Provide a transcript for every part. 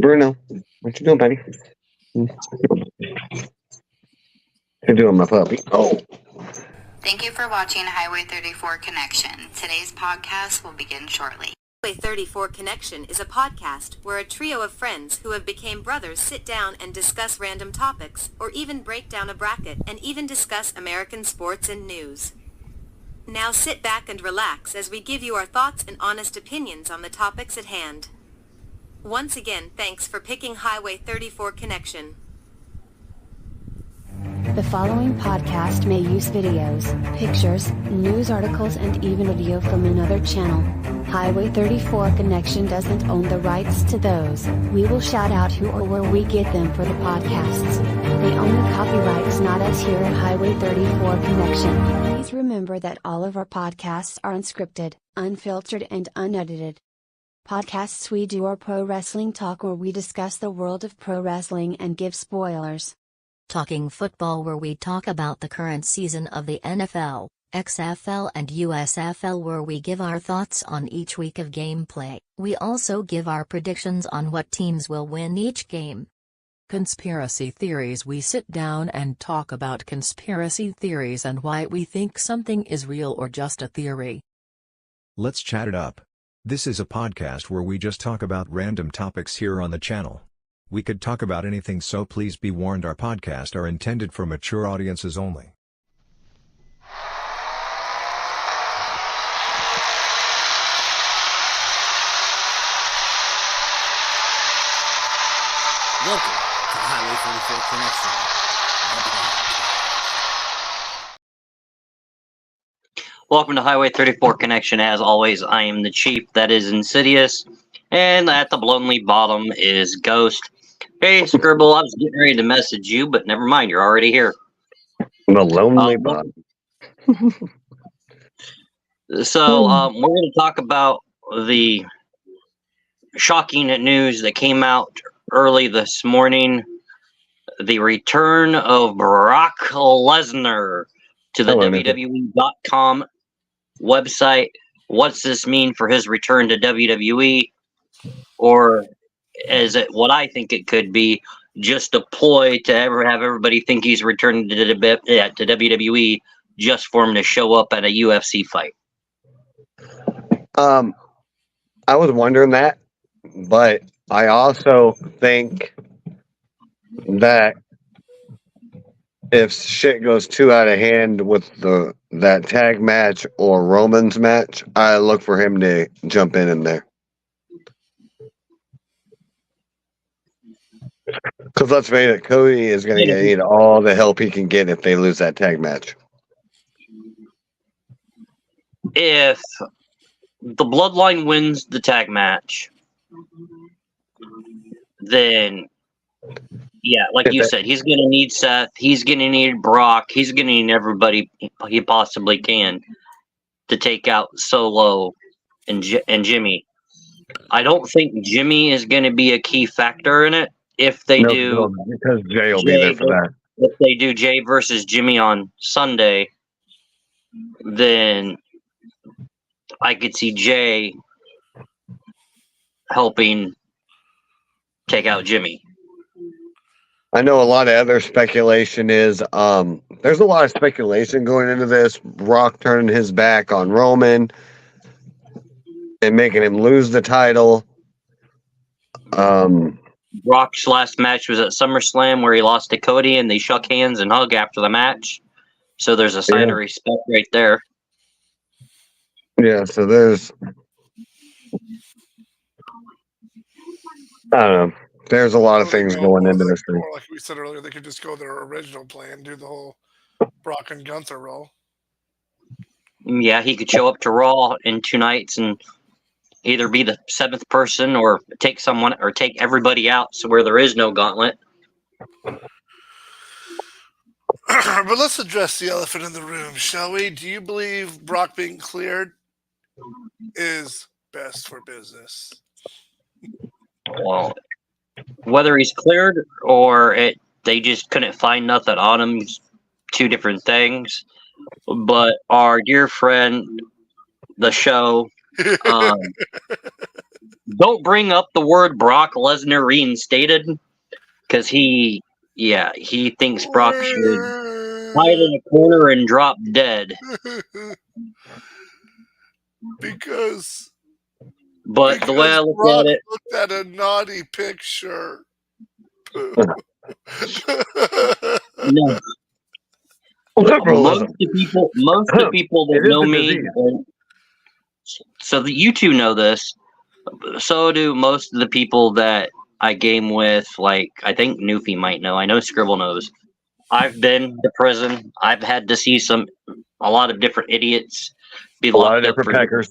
Bruno, what you doing, buddy? You're doing my puppy. Oh. Thank you for watching Highway 34 Connection. Today's podcast will begin shortly. Highway 34 Connection is a podcast where a trio of friends who have become brothers sit down and discuss random topics, or even break down a bracket and even discuss American sports and news. Now sit back and relax as we give you our thoughts and honest opinions on the topics at hand. Once again, thanks for picking Highway 34 Connection. The following podcast may use videos, pictures, news articles, and even audio from another channel. Highway 34 Connection doesn't own the rights to those. We will shout out who or where we get them for the podcasts. They own the copyrights, not us here at Highway 34 Connection. Please remember that all of our podcasts are unscripted, unfiltered, and unedited. Podcasts we do are pro wrestling talk, where we discuss the world of pro wrestling and give spoilers. Talking Football, where we talk about the current season of the NFL, XFL and USFL, where we give our thoughts on each week of gameplay. We also give our predictions on what teams will win each game. Conspiracy Theories, we sit down and talk about conspiracy theories and why we think something is real or just a theory. Let's chat it up. This is a podcast where we just talk about random topics here on the channel. We could talk about anything, so please be warned, our podcasts are intended for mature audiences only. Welcome to Highway 34 Connection. Welcome to Highway 34 Connection. As always, I am the Chief, that is Insidious, and at the lonely bottom is Ghost. Hey, Scribble, I was getting ready to message you, but never mind, you're already here. The lonely bottom. So, we're going to talk about the shocking news that came out early this morning. The return of Brock Lesnar to the WWE.com website. What's this mean for his return to WWE? Or is it what I think it could be, just a ploy to have everybody think he's returning to WWE just for him to show up at a UFC fight? I was wondering that, but I also think that if shit goes too out of hand with that tag match or Roman's match, I look for him to jump in there. Because let's face it, Cody is going to need all the help he can get if they lose that tag match. If the Bloodline wins the tag match, then, yeah, like you said, he's going to need Seth, he's going to need Brock, he's going to need everybody he possibly can to take out Solo and Jimmy. I don't think Jimmy is going to be a key factor in it. If they do, because Jay will be there for that. If they do Jay versus Jimmy on Sunday, then I could see Jay helping take out Jimmy. I know a lot of other speculation is there's a lot of speculation going into this. Brock turning his back on Roman and making him lose the title. Brock's last match was at SummerSlam, where he lost to Cody, and they shook hands and hugged after the match. So there's a sign of respect right there. Yeah, so there's, I don't know. There's a lot of things going into this thing. Like we said earlier, they could just go their original plan, do the whole Brock and Gunther role. Yeah, he could show up to Raw in 2 nights and either be the 7th person or take someone or take everybody out, so where there is no gauntlet. But let's address the elephant in the room, shall we? Do you believe Brock being cleared is best for business? Well, whether he's cleared or they just couldn't find nothing on him, 2 different things. But our dear friend, the show, don't bring up the word Brock Lesnar reinstated, because he thinks Brock should hide in a corner and drop dead. because But the way I look Brock at it, looked at a naughty picture. no. Most of the people that know me, so that you two know this, so do most of the people that I game with. Like, I think Newfie might know. I know Scribble knows. I've been to prison. I've had to see a lot of different idiots be locked up for peckers.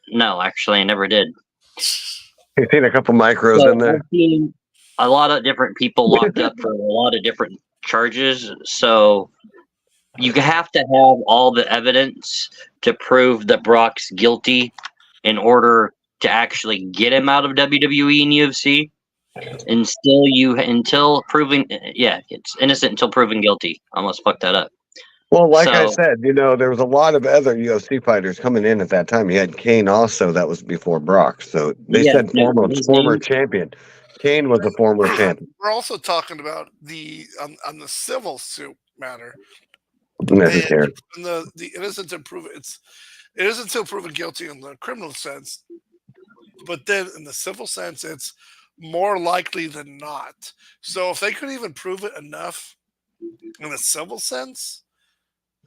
No, actually, I never did. You've seen a couple micros in there. I've seen a lot of different people locked up for a lot of different charges. So you have to have all the evidence to prove that Brock's guilty in order to actually get him out of WWE and UFC. And until proven, it's innocent until proven guilty. I almost fucked that up. Well, like I said, there was a lot of other UFC fighters coming in at that time. You had Kane also, that was before Brock. So they said former champion. Kane was a former champion. We're also talking about on the civil suit matter. No, who cares? The innocent until proven it is until proven guilty in the criminal sense, but then in the civil sense, it's more likely than not. So if they could even prove it enough in the civil sense,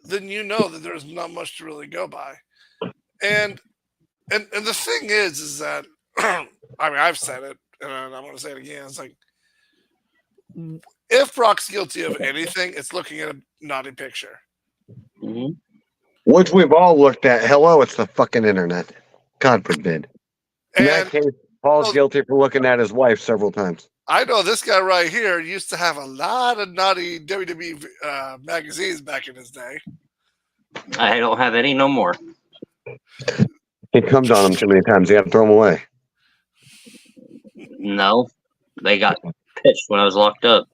then that there's not much to really go by. And the thing is that I mean, I've said it, and I'm going to say it again. It's like, if Brock's guilty of anything, it's looking at a naughty picture. Mm-hmm. Which we've all looked at. Hello, it's the fucking internet. God forbid. In that case, Paul's guilty for looking at his wife several times. I know this guy right here used to have a lot of naughty WWE magazines back in his day. I don't have any no more. He comes on them too many times. You have to throw them away. No, they got pitched when I was locked up.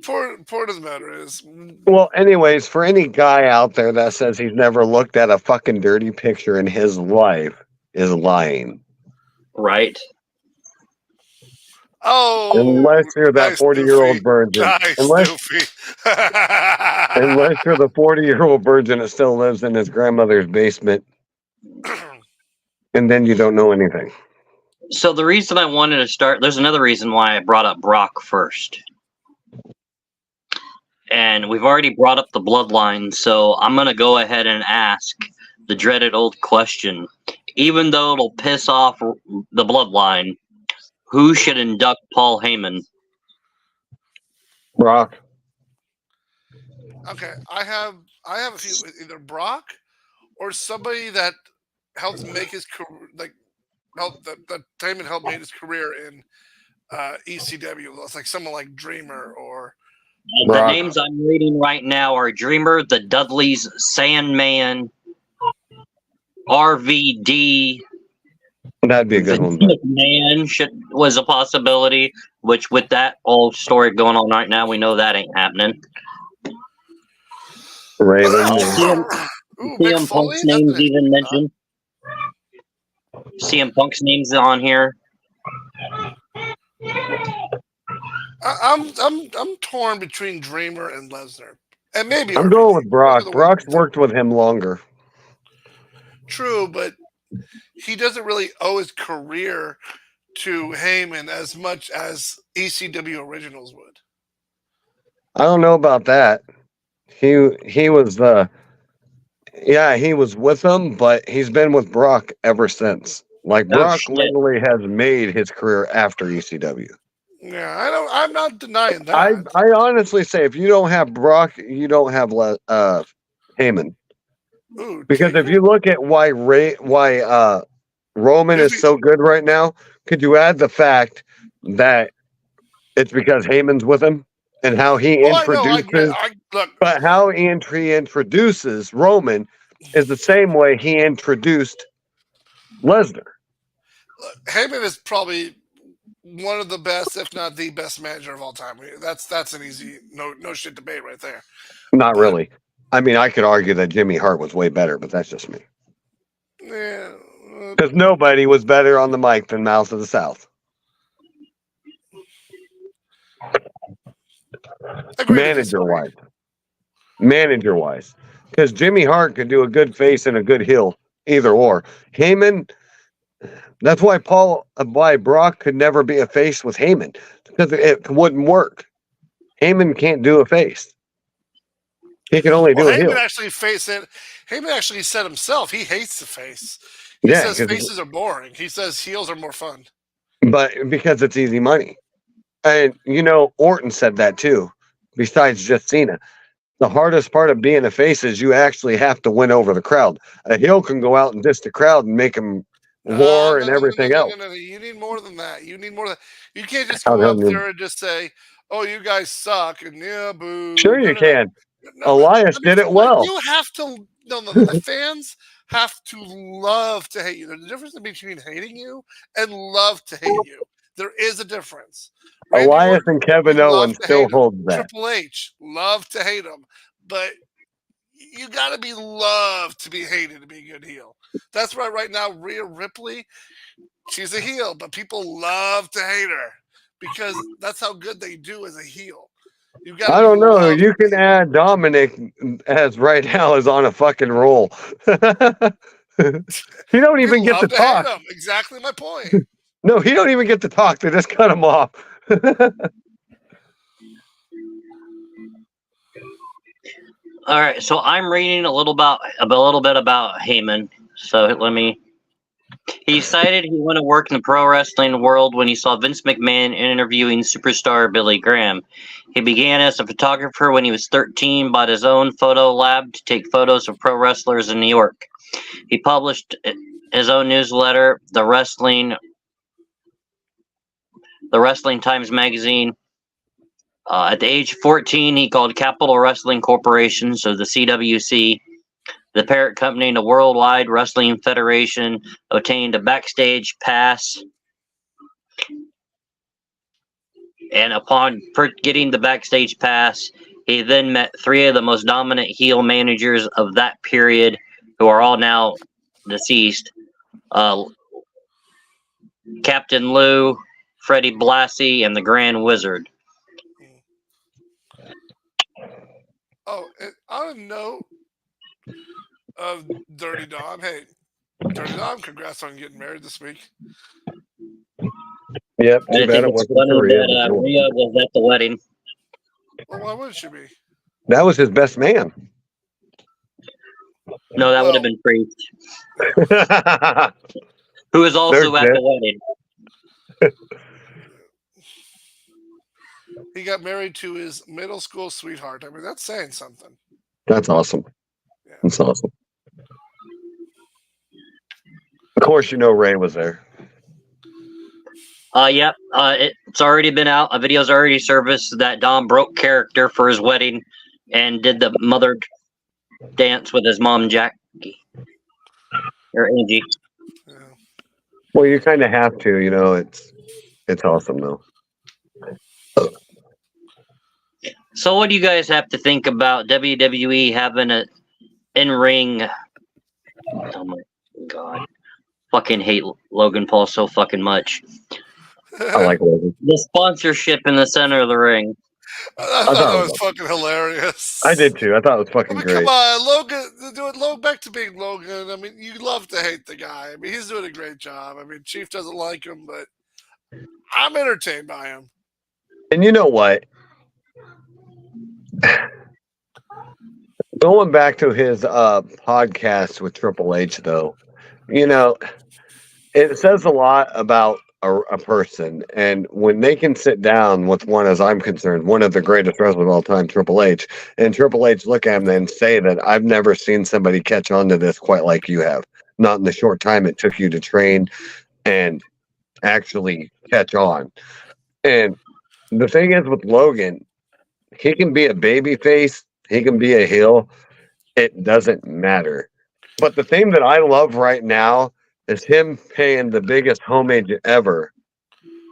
Point of the matter is... Well, anyways, for any guy out there that says he's never looked at a fucking dirty picture in his life is lying. Right. Oh, unless you're that 40-year-old virgin. Nice, unless you're the 40-year-old virgin that still lives in his grandmother's basement, and then you don't know anything. So the reason I wanted to start, there's another reason why I brought up Brock first. And we've already brought up the bloodline, so I'm going to go ahead and ask the dreaded old question. Even though it'll piss off the bloodline, who should induct Paul Heyman? Brock. Okay, I have a few, either Brock or somebody that helped make his career, that Heyman helped make his career in ECW. It's like someone like Dreamer or. The names I'm reading right now are Dreamer, the Dudleys, Sandman, RVD. That'd be a good one. Man was a possibility, which with that old story going on right now, we know that ain't happening. Raven. CM Punk's name's even mentioned. CM Punk's name's on here. I'm torn between Dreamer and Lesnar, and maybe I'm going with Brock. Brock's worked with him longer. True, but he doesn't really owe his career to Heyman as much as ECW originals would. I don't know about that. He was he was with them, but he's been with Brock ever since. Like Brock literally has made his career after ECW. Yeah, I'm not denying that. I honestly say if you don't have Brock, you don't have Heyman. Ooh, because if you look at why Roman is so good right now, could you add the fact that it's because Heyman's with him and how he introduces? But how he introduces Roman is the same way he introduced Lesnar. Heyman is probably one of the best, if not the best manager of all time. That's an easy no shit debate right there. Not really. I mean, I could argue that Jimmy Hart was way better, but that's just me. Yeah, Because nobody was better on the mic than Mouth of the South. Manager-wise. Manager-wise. Because Jimmy Hart could do a good face and a good heel, either or. Heyman, that's why Brock could never be a face with Heyman. Because it wouldn't work. Heyman can't do a face. He can only do a heel. Heyman actually faced it. Heyman actually said himself he hates the face. He says faces are boring. He says heels are more fun. But because it's easy money. And, Orton said that too, besides just Cena. The hardest part of being a face is you actually have to win over the crowd. A heel can go out and diss the crowd and make them roar and everything else. You need more than that. You need more than that. You can't just go up there and just say, oh, you guys suck, and yeah, boo. Sure you can. Elias did it well. You have to, the fans have to love to hate you. There's a difference between hating you and love to hate you. There is a difference. Elias and Kevin Owens still hold that. Triple H, love to hate him, but you got to be loved to be hated to be a good heel. That's why right now Rhea Ripley, she's a heel, but people love to hate her because that's how good they do as a heel. I don't know. You can add Dominic as right now is on a fucking roll. He don't even get to talk. Exactly my point. No, he don't even get to talk. They just cut him off. All right, so I'm reading a little bit about Heyman. So he cited he went to work in the pro wrestling world when he saw Vince McMahon interviewing superstar Billy Graham. He began as a photographer when he was 13, bought his own photo lab to take photos of pro wrestlers in New York. He published his own newsletter, the Wrestling Times magazine. At the age of 14, he called Capital Wrestling Corporation, so the CWC, the parent company, the Worldwide Wrestling Federation, obtained a backstage pass. And upon getting the backstage pass, he then met three of the most dominant heel managers of that period, who are all now deceased. Captain Lou, Freddie Blassie, and the Grand Wizard. Oh, and on a note of Dirty Dom, hey, Dirty Dom, congrats on getting married this week. Yep, too bad it wasn't Rhea was at the wedding. Well, why wouldn't she be? That was his best man. No, that would have been Priest. Who was also at the wedding. He got married to his middle school sweetheart. I mean, that's saying something. That's awesome. Yeah. That's awesome. Of course, Ray was there. Yep. It's already been out. A video's already surfaced that Dom broke character for his wedding and did the mother dance with his mom, Jackie. Or Angie. Yeah. Well, you kind of have to, it's awesome though. So what do you guys have to think about WWE having an in-ring? Oh my God. Fucking hate Logan Paul so fucking much. I like Logan. The sponsorship in the center of the ring. I thought it was fucking hilarious. I did too. I thought it was fucking great. Come on, Logan, back to being Logan. I mean, you love to hate the guy. I mean, he's doing a great job. I mean, Chief doesn't like him, but I'm entertained by him. And you know what? Going back to his podcast with Triple H, though, it says a lot about a person, and when they can sit down with one, as I'm concerned, one of the greatest wrestlers of all time, Triple H, and Triple H look at him and say that I've never seen somebody catch on to this quite like you have. Not in the short time it took you to train and actually catch on. And the thing is with Logan, he can be a baby face, he can be a heel. It doesn't matter. But the thing that I love right now is him paying the biggest homage ever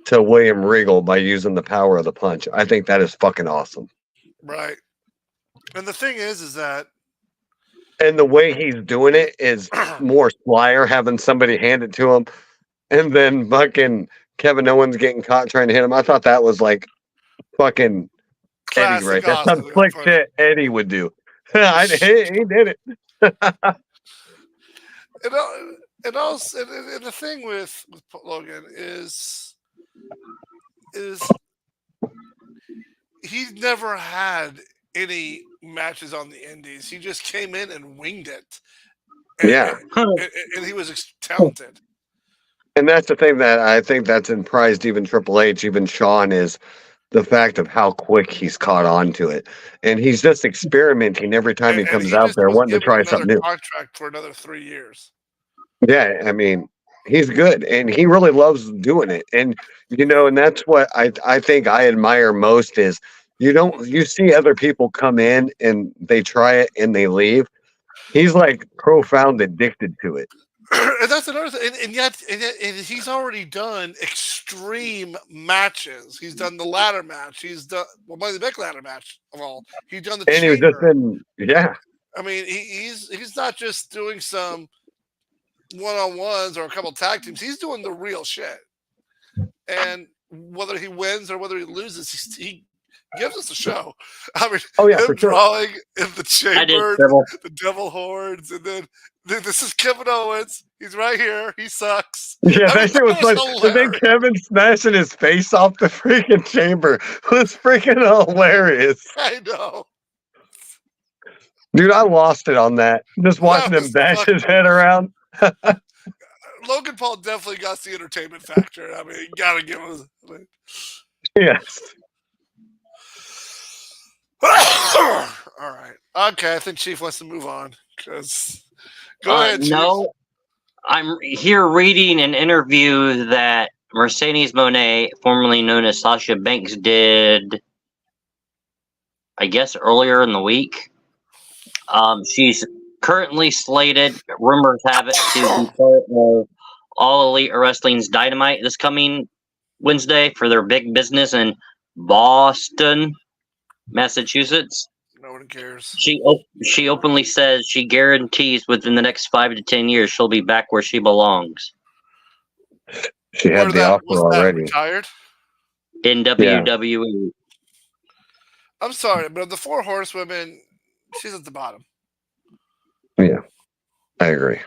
to William Regal by using the power of the punch. I think that is fucking awesome. Right. And the thing is that And the way he's doing it is more slyer, having somebody hand it to him, and then fucking Kevin Owens getting caught trying to hit him. I thought that was like fucking Eddie, right? That's some slick shit Eddie would do. He did it. And the thing with Logan is he's never had any matches on the indies. He just came in and winged it. And he was talented. And that's the thing that I think that's prized even Triple H, even Shawn, is the fact of how quick he's caught on to it. And he's just experimenting every time he comes out there wanting to try something new. Contract for another 3 years. Yeah, I mean, he's good and he really loves doing it. And and that's what I think I admire most is you see other people come in and they try it and they leave. He's like profound addicted to it. And that's another thing. And yet he's already done extreme matches. He's done the ladder match. He's done Money in the Bank ladder match of all. He's done the and chamber. He was just I mean, he's not just doing some one-on-ones or a couple tag teams. He's doing the real shit. And whether he wins or whether he loses, he gives us a show. I mean, him drawing in the chamber, the devil horns, and then this is Kevin Owens. He's right here. He sucks. Yeah, that shit was funny. And then Kevin smashing his face off the freaking chamber was freaking hilarious. I know. Dude, I lost it on that. Just watching him bash his head around. Logan Paul definitely got the entertainment factor. I mean, you gotta give him. Yes. All right. Okay, I think Chief wants to move on. Go ahead, Chief. No, I'm here reading an interview that Mercedes Moné, formerly known as Sasha Banks, did, I guess, earlier in the week. She's currently slated, rumors have it, to be part of All Elite Wrestling's Dynamite this coming Wednesday for their big business in Boston, Massachusetts. No one cares. She openly says she guarantees within the next 5 to 10 years she'll be back where she belongs. She had the offer already. Retired? In WWE. I'm sorry, but of the 4 horsewomen, she's at the bottom. Yeah, I agree.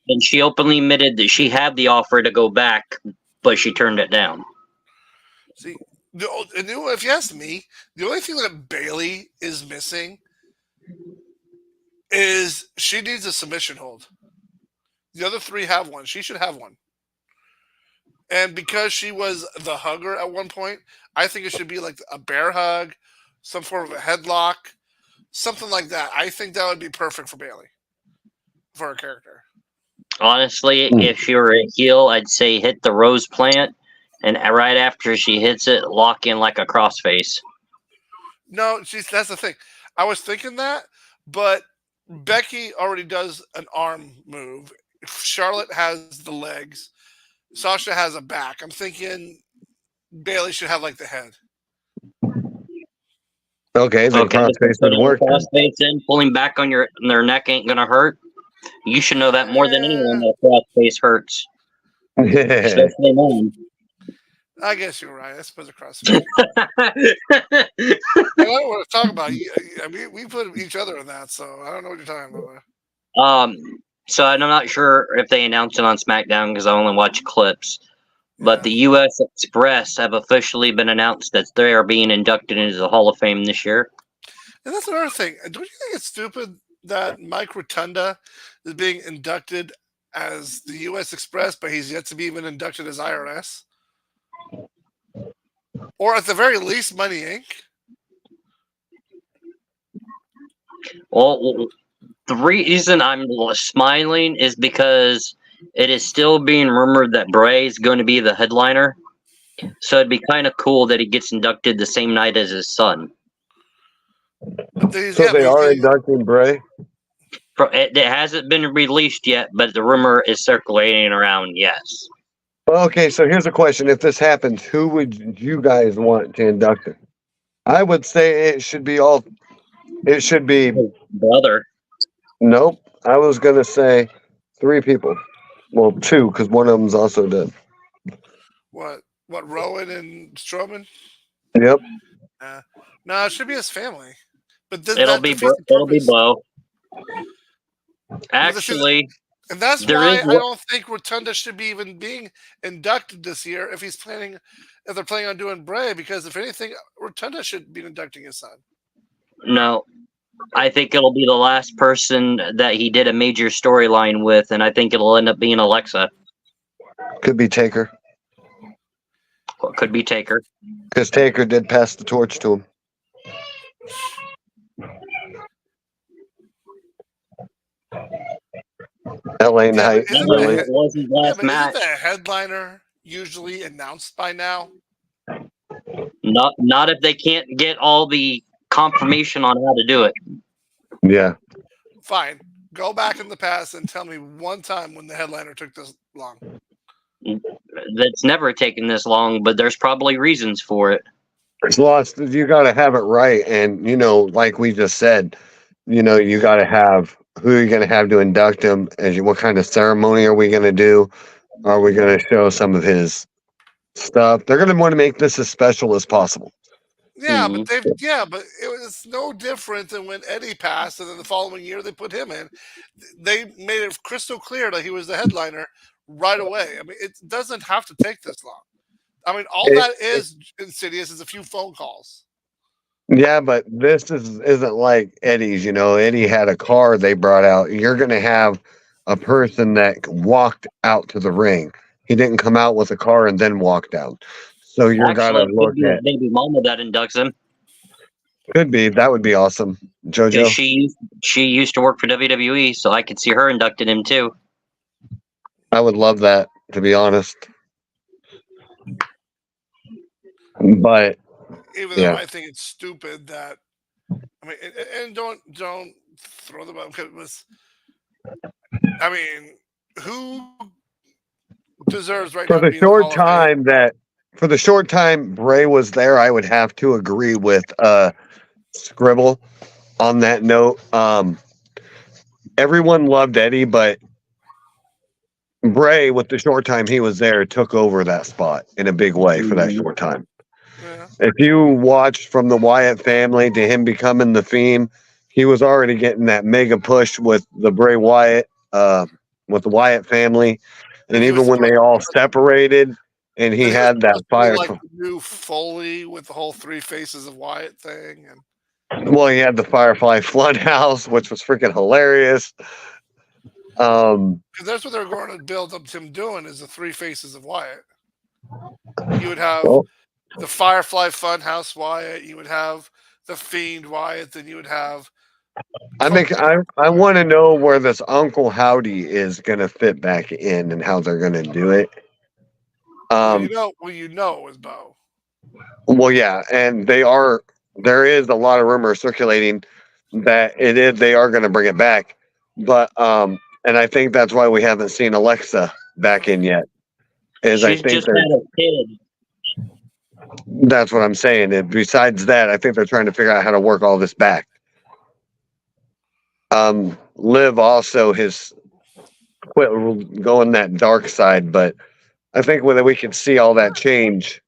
And she openly admitted that she had the offer to go back, but she turned it down. See, if you ask me, the only thing that Bayley is missing is she needs a submission hold. The other 3 have one. She should have one. And because she was the hugger at one point, I think it should be like a bear hug, some form of a headlock, something like that. I think that would be perfect for Bayley, for her character. Honestly, if she were a heel, I'd say hit the rose plant, and right after she hits it, lock in like a crossface. No, that's the thing. I was thinking that, but Becky already does an arm move. Charlotte has the legs. Sasha has a back. I'm thinking Bayley should have like the head. Okay, then crossface would work. Crossface in, pulling back on their neck ain't gonna hurt. You should know that more than anyone that crossface hurts. Especially mine. I guess you're right. I suppose a crossface. I don't want to talk about you. I mean, we put each other in that, so I don't know what you're talking about. So I'm not sure if they announced it on SmackDown because I only watch clips. But the U.S. Express have officially been announced that they are being inducted into the Hall of Fame this year. And that's another thing. Don't you think it's stupid that Mike Rotunda is being inducted as the U.S. Express, but he's yet to be even inducted as IRS? Or at the very least, Money Inc.? Well, the reason I'm smiling is because it is still being rumored that Bray is going to be the headliner. So it'd be kind of cool that he gets inducted the same night as his son. So they are inducting Bray? It hasn't been released yet, but the rumor is circulating around, yes. Okay, so here's a question. If this happens, who would you guys want to induct him? I would say it should be brother. Nope. I was gonna say 3 people. Well, 2, because one of them's also dead. What Rowan and Strowman? Yep. No, it should be his family. But then It'll that be defeats the it'll be purpose. Bo. Well, this is- Actually, And that's there why is I don't think Rotunda should be even being inducted this year if they're planning on doing Bray, because if anything, Rotunda should be inducting his son. no. I think it'll be the last person that he did a major storyline with, and I think it'll end up being Alexa. Could be Taker. Or it could be Taker. Because Taker did pass the torch to him. LA Knight. Isn't Really. It wasn't last match. Isn't the headliner usually announced by now? Not if they can't get all the confirmation on how to do it. Yeah. Fine. Go back in the past and tell me one time when the headliner took this long. That's never taken this long, but there's probably reasons for it. It's lost. You got to have it right. And, like we just said, you got to have who you're going to have to induct him. What kind of ceremony are we going to do? Are we going to show some of his stuff? They're going to want to make this as special as possible. Yeah, but it was no different than when Eddie passed, and then the following year they put him in. They made it crystal clear that he was the headliner right away. I mean, it doesn't have to take this long. I mean, all that is Insidious is a few phone calls. Yeah, but this isn't like Eddie's. Eddie had a car they brought out. You're going to have a person that walked out to the ring. He didn't come out with a car and then walk down. So you're got to look at baby mama that inducts him. Could be. That would be awesome. JoJo. She used to work for WWE, so I could see her inducting him too. I would love that, to be honest. But even though I think it's stupid that and don't throw them out because it was. I mean, who deserves right now for the short time Bray was there, I would have to agree with Scribble on that note. Everyone loved Eddie, but Bray, with the short time he was there, took over that spot in a big way for that short time. Yeah. If you watched from the Wyatt family to him becoming the Fiend, he was already getting that mega push with the Bray Wyatt, with the Wyatt family. And even when they all separated and he had that fire. Like the new Foley with the whole 3 faces of Wyatt thing. Well, he had the Firefly Floodhouse, which was freaking hilarious. Because that's what they're going to build up him doing is the 3 faces of Wyatt. You would have the Firefly Funhouse Wyatt, you would have the Fiend Wyatt, then you would have. I want to know where this Uncle Howdy is going to fit back in and how they're going to do it. You know it was Bo. Well, yeah, and there is a lot of rumors circulating that they are going to bring it back, but and I think that's why we haven't seen Alexa back in yet. She's just had a kid. That's what I'm saying. And besides that, I think they're trying to figure out how to work all this back. Liv also has quit going that dark side, but I think whether we can see all that change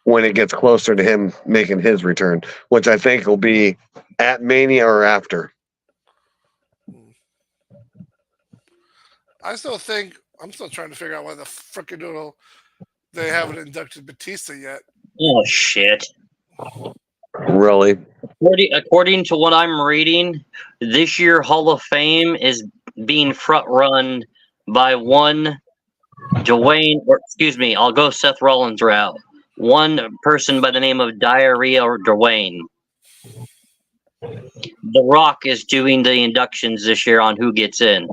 when it gets closer to him making his return, which I think will be at Mania or after. I'm still trying to figure out why the frickin' doodle they haven't inducted Batista yet. Oh shit. Really? According to what I'm reading, this year Hall of Fame is being front run by one Dwayne, or excuse me, I'll go Seth Rollins route. One person by the name of Diarrhea or Dwayne. The Rock is doing the inductions this year on who gets in.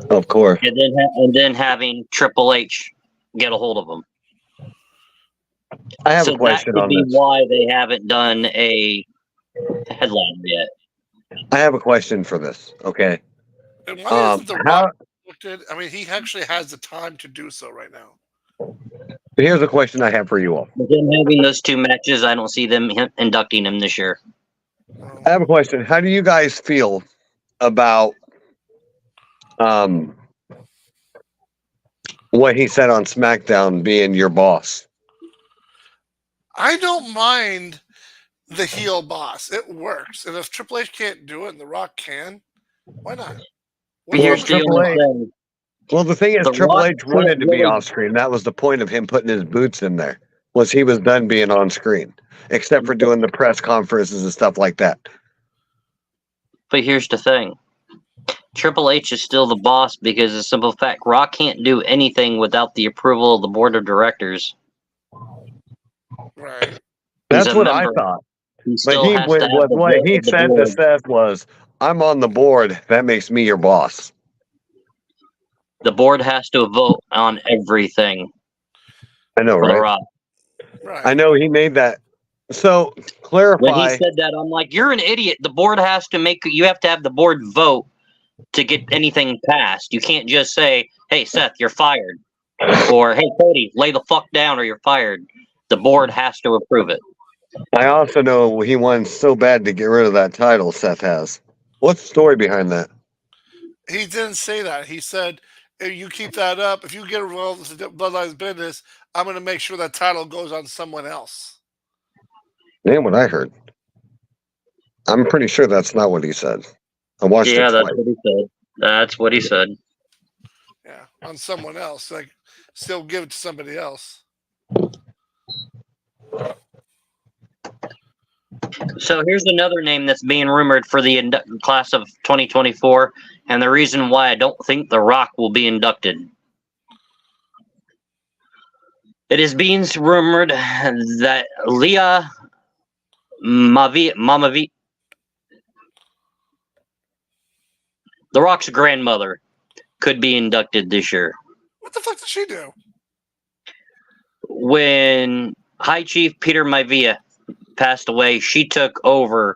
Of course. And then having Triple H get a hold of them. I have a question on this. That could be why they haven't done a headliner yet. I have a question for this. Okay. And why isn't the Rock inducted? I mean, he actually has the time to do so right now. Here's a question I have for you all. With them having those 2 matches, I don't see them inducting him this year. I have a question. How do you guys feel about what he said on SmackDown being your boss? I don't mind the heel boss. It works. And if Triple H can't do it and The Rock can, why not? But here's the Triple only H- thing. Well, the thing is, The Triple Rock H wanted to be really- off screen. That was the point of him putting his boots in there. Was he was done being on screen, except for doing the press conferences and stuff like that. But here's the thing. Triple H is still the boss because of the simple fact Rock can't do anything without the approval of the board of directors. Right. That's He's a what I member. thought. He But still he has went to have with the what vote he of the said to board. Seth was, "I'm on the board. That makes me your boss." The board has to vote on everything I know, for The right? Rock. Right. I know he made that. So When he clarify. said that, I'm like, you're an idiot. The board has to you have to have the board vote to get anything passed. You can't just say, hey, Seth, you're fired. Or, hey, Cody, lay the fuck down or you're fired. The board has to approve it. I also know he wanted so bad to get rid of that title Seth has. What's the story behind that? He didn't say that. He said, if you keep that up, if you get involved with the Bloodline's business, I'm going to make sure that title goes on someone else. Ain't what I heard. I'm pretty sure that's not what he said. I watched Yeah, it that's twice. what he said. That's what he said. Yeah, on someone else. Like, still give it to somebody else. So here's another name that's being rumored for the class of 2024, and the reason why I don't think The Rock will be inducted. It is being rumored that Leah Mamavi, The Rock's grandmother, could be inducted this year. What the fuck did she do? When High Chief Peter Maivia passed away, she took over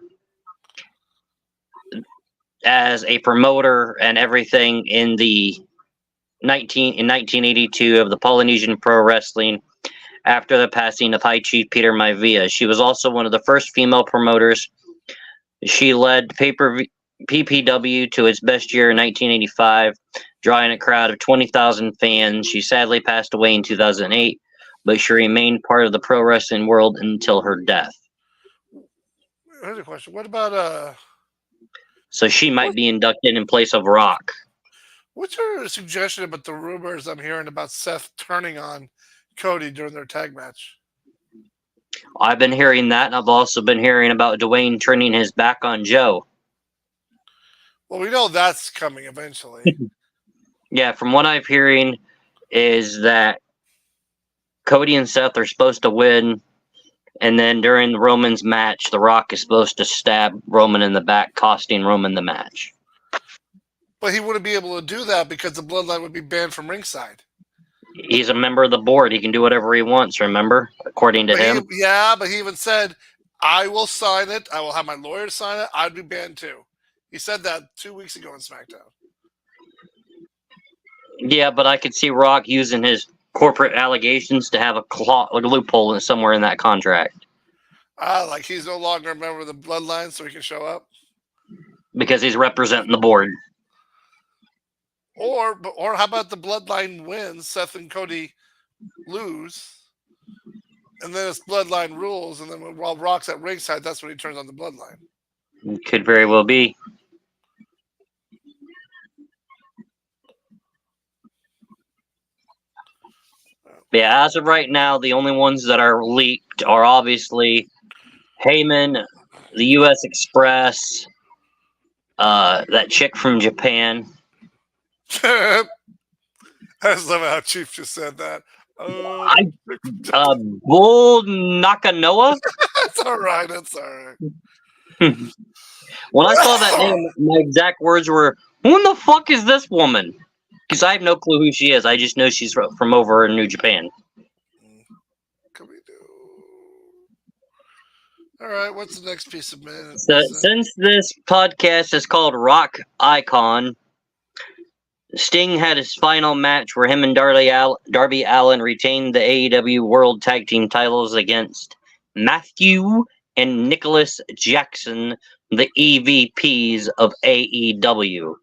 as a promoter and everything in 1982 of the Polynesian Pro Wrestling after the passing of High Chief Peter Maivia. She was also one of the first female promoters. She led PPW to its best year in 1985, drawing a crowd of 20,000 fans. She sadly passed away in 2008, but she remained part of the pro wrestling world until her death. Here's a question. What about So she might be inducted in place of Rock. what's your suggestion about the rumors I'm hearing about Seth turning on Cody during their tag match? I've been hearing that, and I've also been hearing about Dwayne turning his back on Joe. Well, we know that's coming eventually. Yeah, from what I'm hearing is that Cody and Seth are supposed to win, and then during Roman's match, The Rock is supposed to stab Roman in the back, costing Roman the match. But he wouldn't be able to do that because the Bloodline would be banned from ringside. He's a member of the board. He can do whatever he wants, remember? According to But him. but he even said, I will sign it. I will have my lawyer sign it. I'd be banned too. He said that 2 weeks ago on SmackDown. Yeah, but I could see Rock using his corporate allegations to have a loophole somewhere in that contract. Like he's no longer a member of the Bloodline, so he can show up. Because he's representing the board. Or how about the Bloodline wins, Seth and Cody lose, and then it's Bloodline rules, and then while Rock's at ringside, that's when he turns on the Bloodline. Could very well be. Yeah, as of right now, the only ones that are leaked are obviously Heyman, the U.S. Express, that chick from Japan. I just love how Chief just said that. Bull Nakanoa. That's all right. That's all right. When I saw that name, my exact words were, "Who the fuck is this woman?" Because I have no clue who she is. I just know she's from over in New Japan. Can we do? All right. What's the next piece of minutes? So, since this podcast is called Rock Icon, Sting had his final match where him and Darby Allin retained the AEW World Tag Team titles against Matthew and Nicholas Jackson, the EVPs of AEW.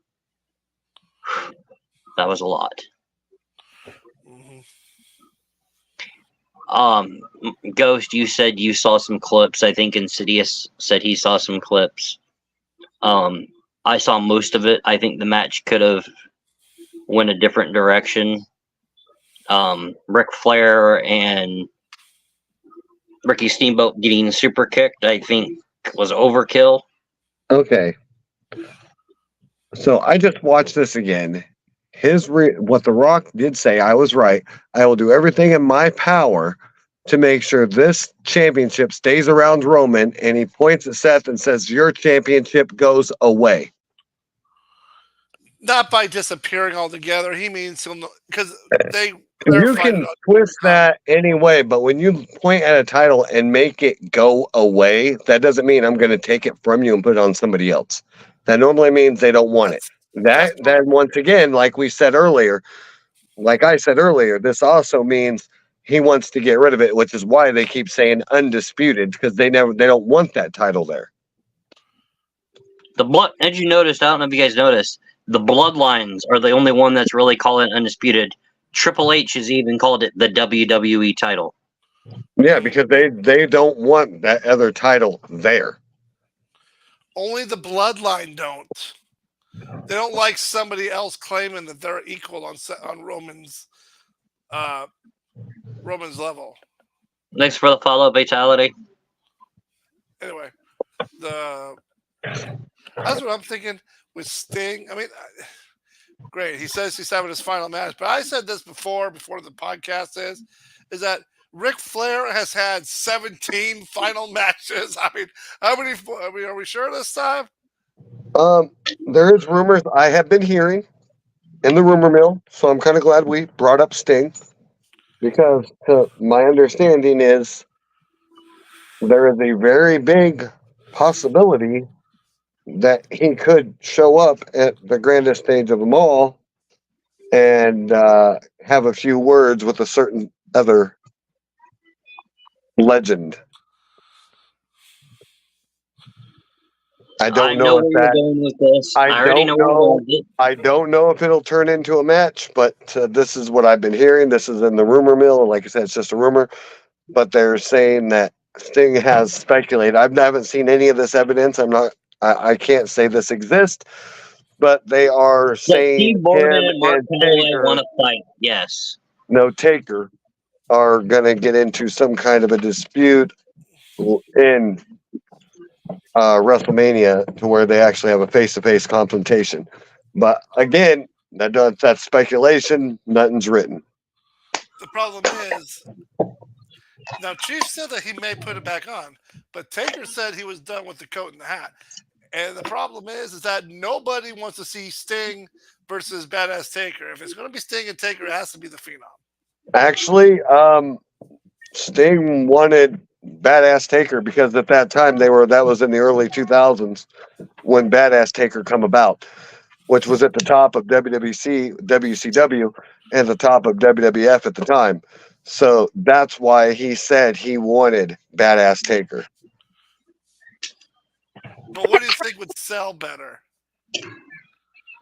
That was a lot. Ghost, you said you saw some clips. I think Insidious said he saw some clips. I saw most of it. I think the match could have went a different direction. Ric Flair and Ricky Steamboat getting super kicked, I think, was overkill. Okay. So I just watched this again. What The Rock did say, I was right. I will do everything in my power to make sure this championship stays around Roman. And he points at Seth and says, your championship goes away. Not by disappearing altogether. He means because you can twist that anyway, but when you point at a title and make it go away, that doesn't mean I'm going to take it from you and put it on somebody else. That normally means they don't want it. Then once again, like I said earlier, this also means he wants to get rid of it, which is why they keep saying undisputed, because they don't want that title there. As you noticed, I don't know if you guys noticed, the Bloodlines are the only one that's really calling it undisputed. Triple H has even called it the WWE title. Yeah, because they don't want that other title there. Only the Bloodline don't. They don't like somebody else claiming that they're equal on Roman's level. Thanks for the follow, Fatality. Anyway, that's what I'm thinking with Sting. I mean, great. He says he's having his final match, but I said this before the podcast is that Ric Flair has had 17 final matches. I mean, how many? Are we sure this time? There is rumors I have been hearing in the rumor mill, so I'm kind of glad we brought up Sting, because my understanding is there is a very big possibility that he could show up at the grandest stage of them all and have a few words with a certain other legend. I don't know if that. I don't know if it'll turn into a match, but this is what I've been hearing. This is in the rumor mill, and like I said, it's just a rumor. But they're saying that Sting has speculated. I haven't seen any of this evidence. I can't say this exists, but they are saying Steve and Mark Taker want to fight. Yes. No, Taker are going to get into some kind of a dispute in WrestleMania to where they actually have a face-to-face confrontation. But again, that's speculation. Nothing's written. The problem is, now Chief said that he may put it back on, but Taker said he was done with the coat and the hat. And the problem is that nobody wants to see Sting versus Badass Taker. If it's going to be Sting and Taker, it has to be the Phenom. Actually, Sting wanted Badass Taker because at that time that was in the early 2000s when Badass Taker come about, which was at the top of WCW and the top of WWF at the time. So that's why he said he wanted Badass Taker. But what do you think would sell better?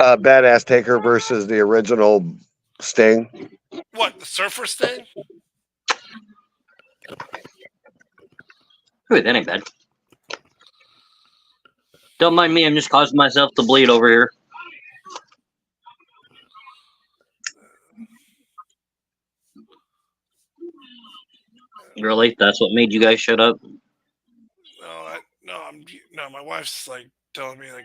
Badass Taker versus the original Sting. What, the Surfer Sting? Ooh, that ain't bad. Don't mind me, I'm just causing myself to bleed over here. Really? That's what made you guys shut up? No, my wife's like telling me like,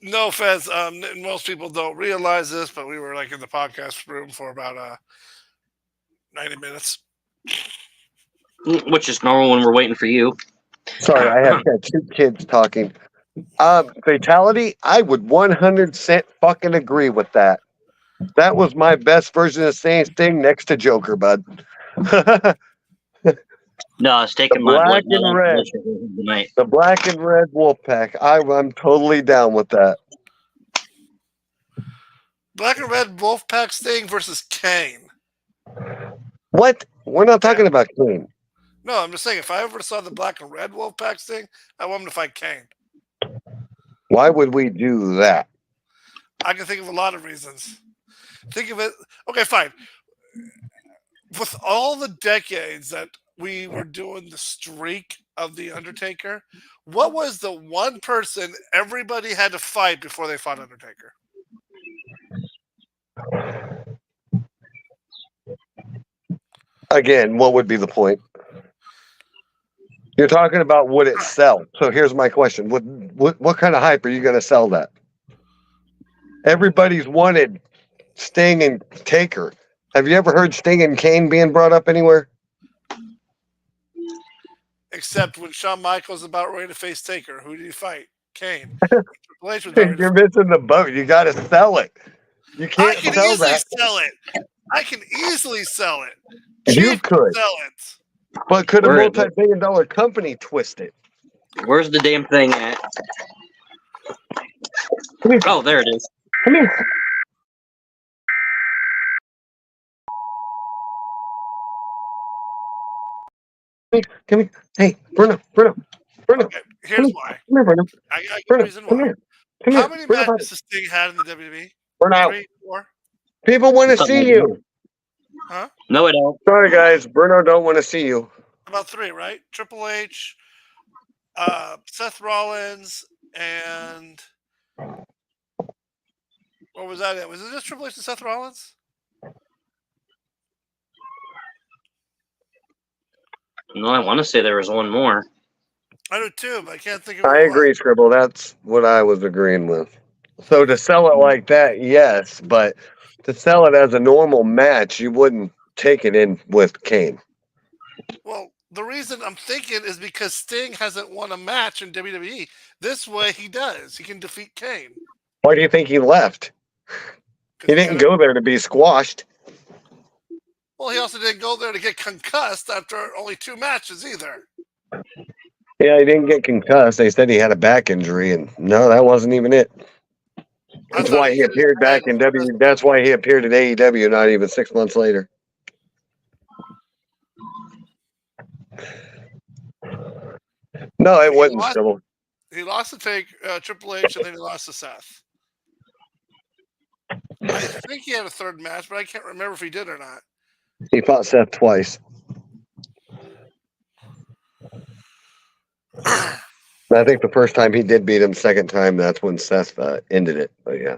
no offense. Most people don't realize this, but we were like in the podcast room for about 90 minutes. Which is normal when we're waiting for you. Sorry, I have got two kids talking. Fatality, I would 100% fucking agree with that. That was my best version of saying Sting next to Joker, bud. No, it's taking my black and red. Tonight. The black and red Wolfpack. I'm totally down with that. Black and red Wolfpack Sting versus Kane. What? We're not talking about Kane. No, I'm just saying, if I ever saw the black and red Wolfpack Sting, I want him to fight Kane. Why would we do that? I can think of a lot of reasons. Think of it. Okay, fine. With all the decades that we were doing the streak of The Undertaker, what was the one person everybody had to fight before they fought Undertaker? Again, what would be the point? You're talking about would it sell? So here's my question: what kind of hype are you going to sell that? Everybody's wanted Sting and Taker. Have you ever heard Sting and Kane being brought up anywhere? Except when Shawn Michaels about ready to face Taker, who did he fight? Kane. You're missing the boat. You got to sell it. You can't I can sell easily that. sell it. I can easily sell it. You Chief could. sell it. But could a Where is it? multi-billion-dollar company twist it? Where's the damn thing at? Come here. Oh, there it is. Come here. Come here. Hey, Bruno. Okay, here's why. Come here, Bruno. I got a Bruno, reason come why. here. Come How here. many Bruno, matches has Sting had in the WWE? Bruno. 3, 4? People want to see you. Huh? No, I don't. Sorry, guys. Bruno don't want to see you. About 3, right? Triple H, Seth Rollins, and what was that? Was it just Triple H and Seth Rollins? No, I want to say there was one more. I do too, but I can't think of. I agree, Scribble. That's what I was agreeing with. So to sell it like that, yes, but to sell it as a normal match, you wouldn't take it in with Kane. Well, the reason I'm thinking is because Sting hasn't won a match in WWE. This way, he does. He can defeat Kane. Why do you think he left? He didn't go there to be squashed. Well, he also didn't go there to get concussed after only 2 matches either. Yeah, he didn't get concussed. They said he had a back injury, and no, that wasn't even it. That's why he appeared back in WWE. That's why he appeared in AEW not even 6 months later. No, it wasn't civil. He lost to Triple H, and then he lost to Seth. I think he had a 3rd match, but I can't remember if he did or not. He fought Seth twice. I think the first time he did beat him, second time, that's when Seth ended it. But yeah.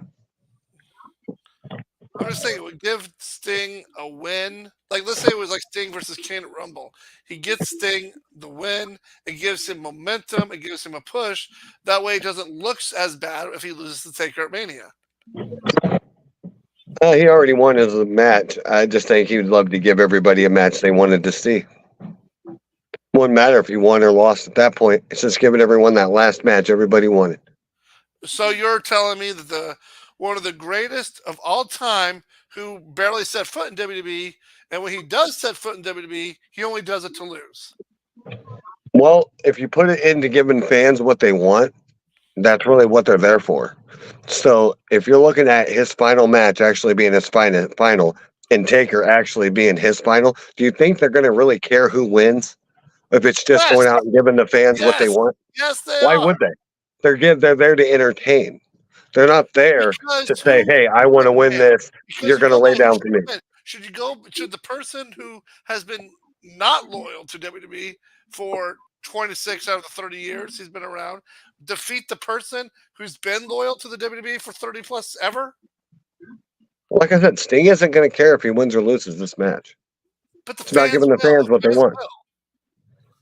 I'm just saying, it would give Sting a win. Like, let's say it was like Sting versus Kane at Rumble. He gets Sting the win. It gives him momentum. It gives him a push. That way, it doesn't look as bad if he loses to Taker at Mania. He already won his match. I just think he would love to give everybody a match they wanted to see. Wouldn't matter if he won or lost at that point. It's just giving everyone that last match everybody wanted. So you're telling me that one of the greatest of all time who barely set foot in WWE, and when he does set foot in WWE, he only does it to lose. Well, if you put it into giving fans what they want, that's really what they're there for. So if you're looking at his final match actually being his final and Taker actually being his final, do you think they're going to really care who wins? If it's just going out and giving the fans what they want? Yes, they Why are. would they? They're there to entertain. They're not there to say, hey, I want to win this. You're going to lay down for me. Should the person who has been not loyal to WWE for 26 out of the 30 years he's been around defeat the person who's been loyal to the WWE for 30 plus ever? Like I said, Sting isn't going to care if he wins or loses this match. But the it's not giving the fans what they want.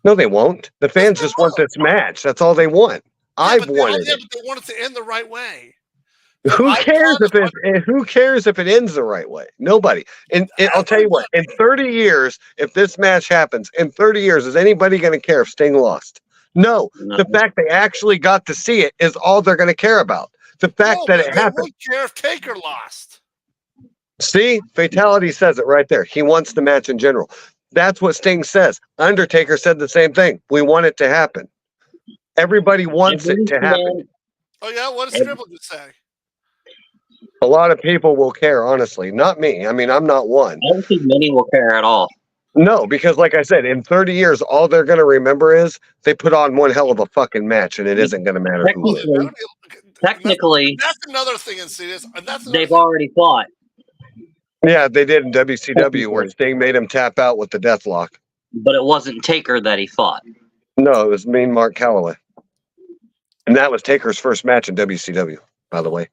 No, they won't. The fans just want this match. That's all they want. I've wanted it. But they want it to end the right way. Who cares if it ends the right way? Nobody. And I'll tell you what, in 30 years, if this match happens, in 30 years, is anybody going to care if Sting lost? No. The fact they actually got to see it is all they're going to care about. The fact that it happened. They won't care if Taker lost. See, Fatality says it right there. He wants the match in general. That's what Sting says. Undertaker said the same thing. We want it to happen. Everybody wants it to happen. Oh, yeah? What does Scribble just say? A lot of people will care, honestly. Not me. I mean, I'm not one. I don't think many will care at all. No, because like I said, in 30 years, all they're going to remember is they put on one hell of a fucking match, and it isn't going to matter who wins. Technically, that's another thing in serious. That's another they've thing. already fought. Yeah, they did in WCW where Sting made him tap out with the Deathlock. But it wasn't Taker that he fought. No, it was Mean Mark Calloway. And that was Taker's first match in WCW, by the way.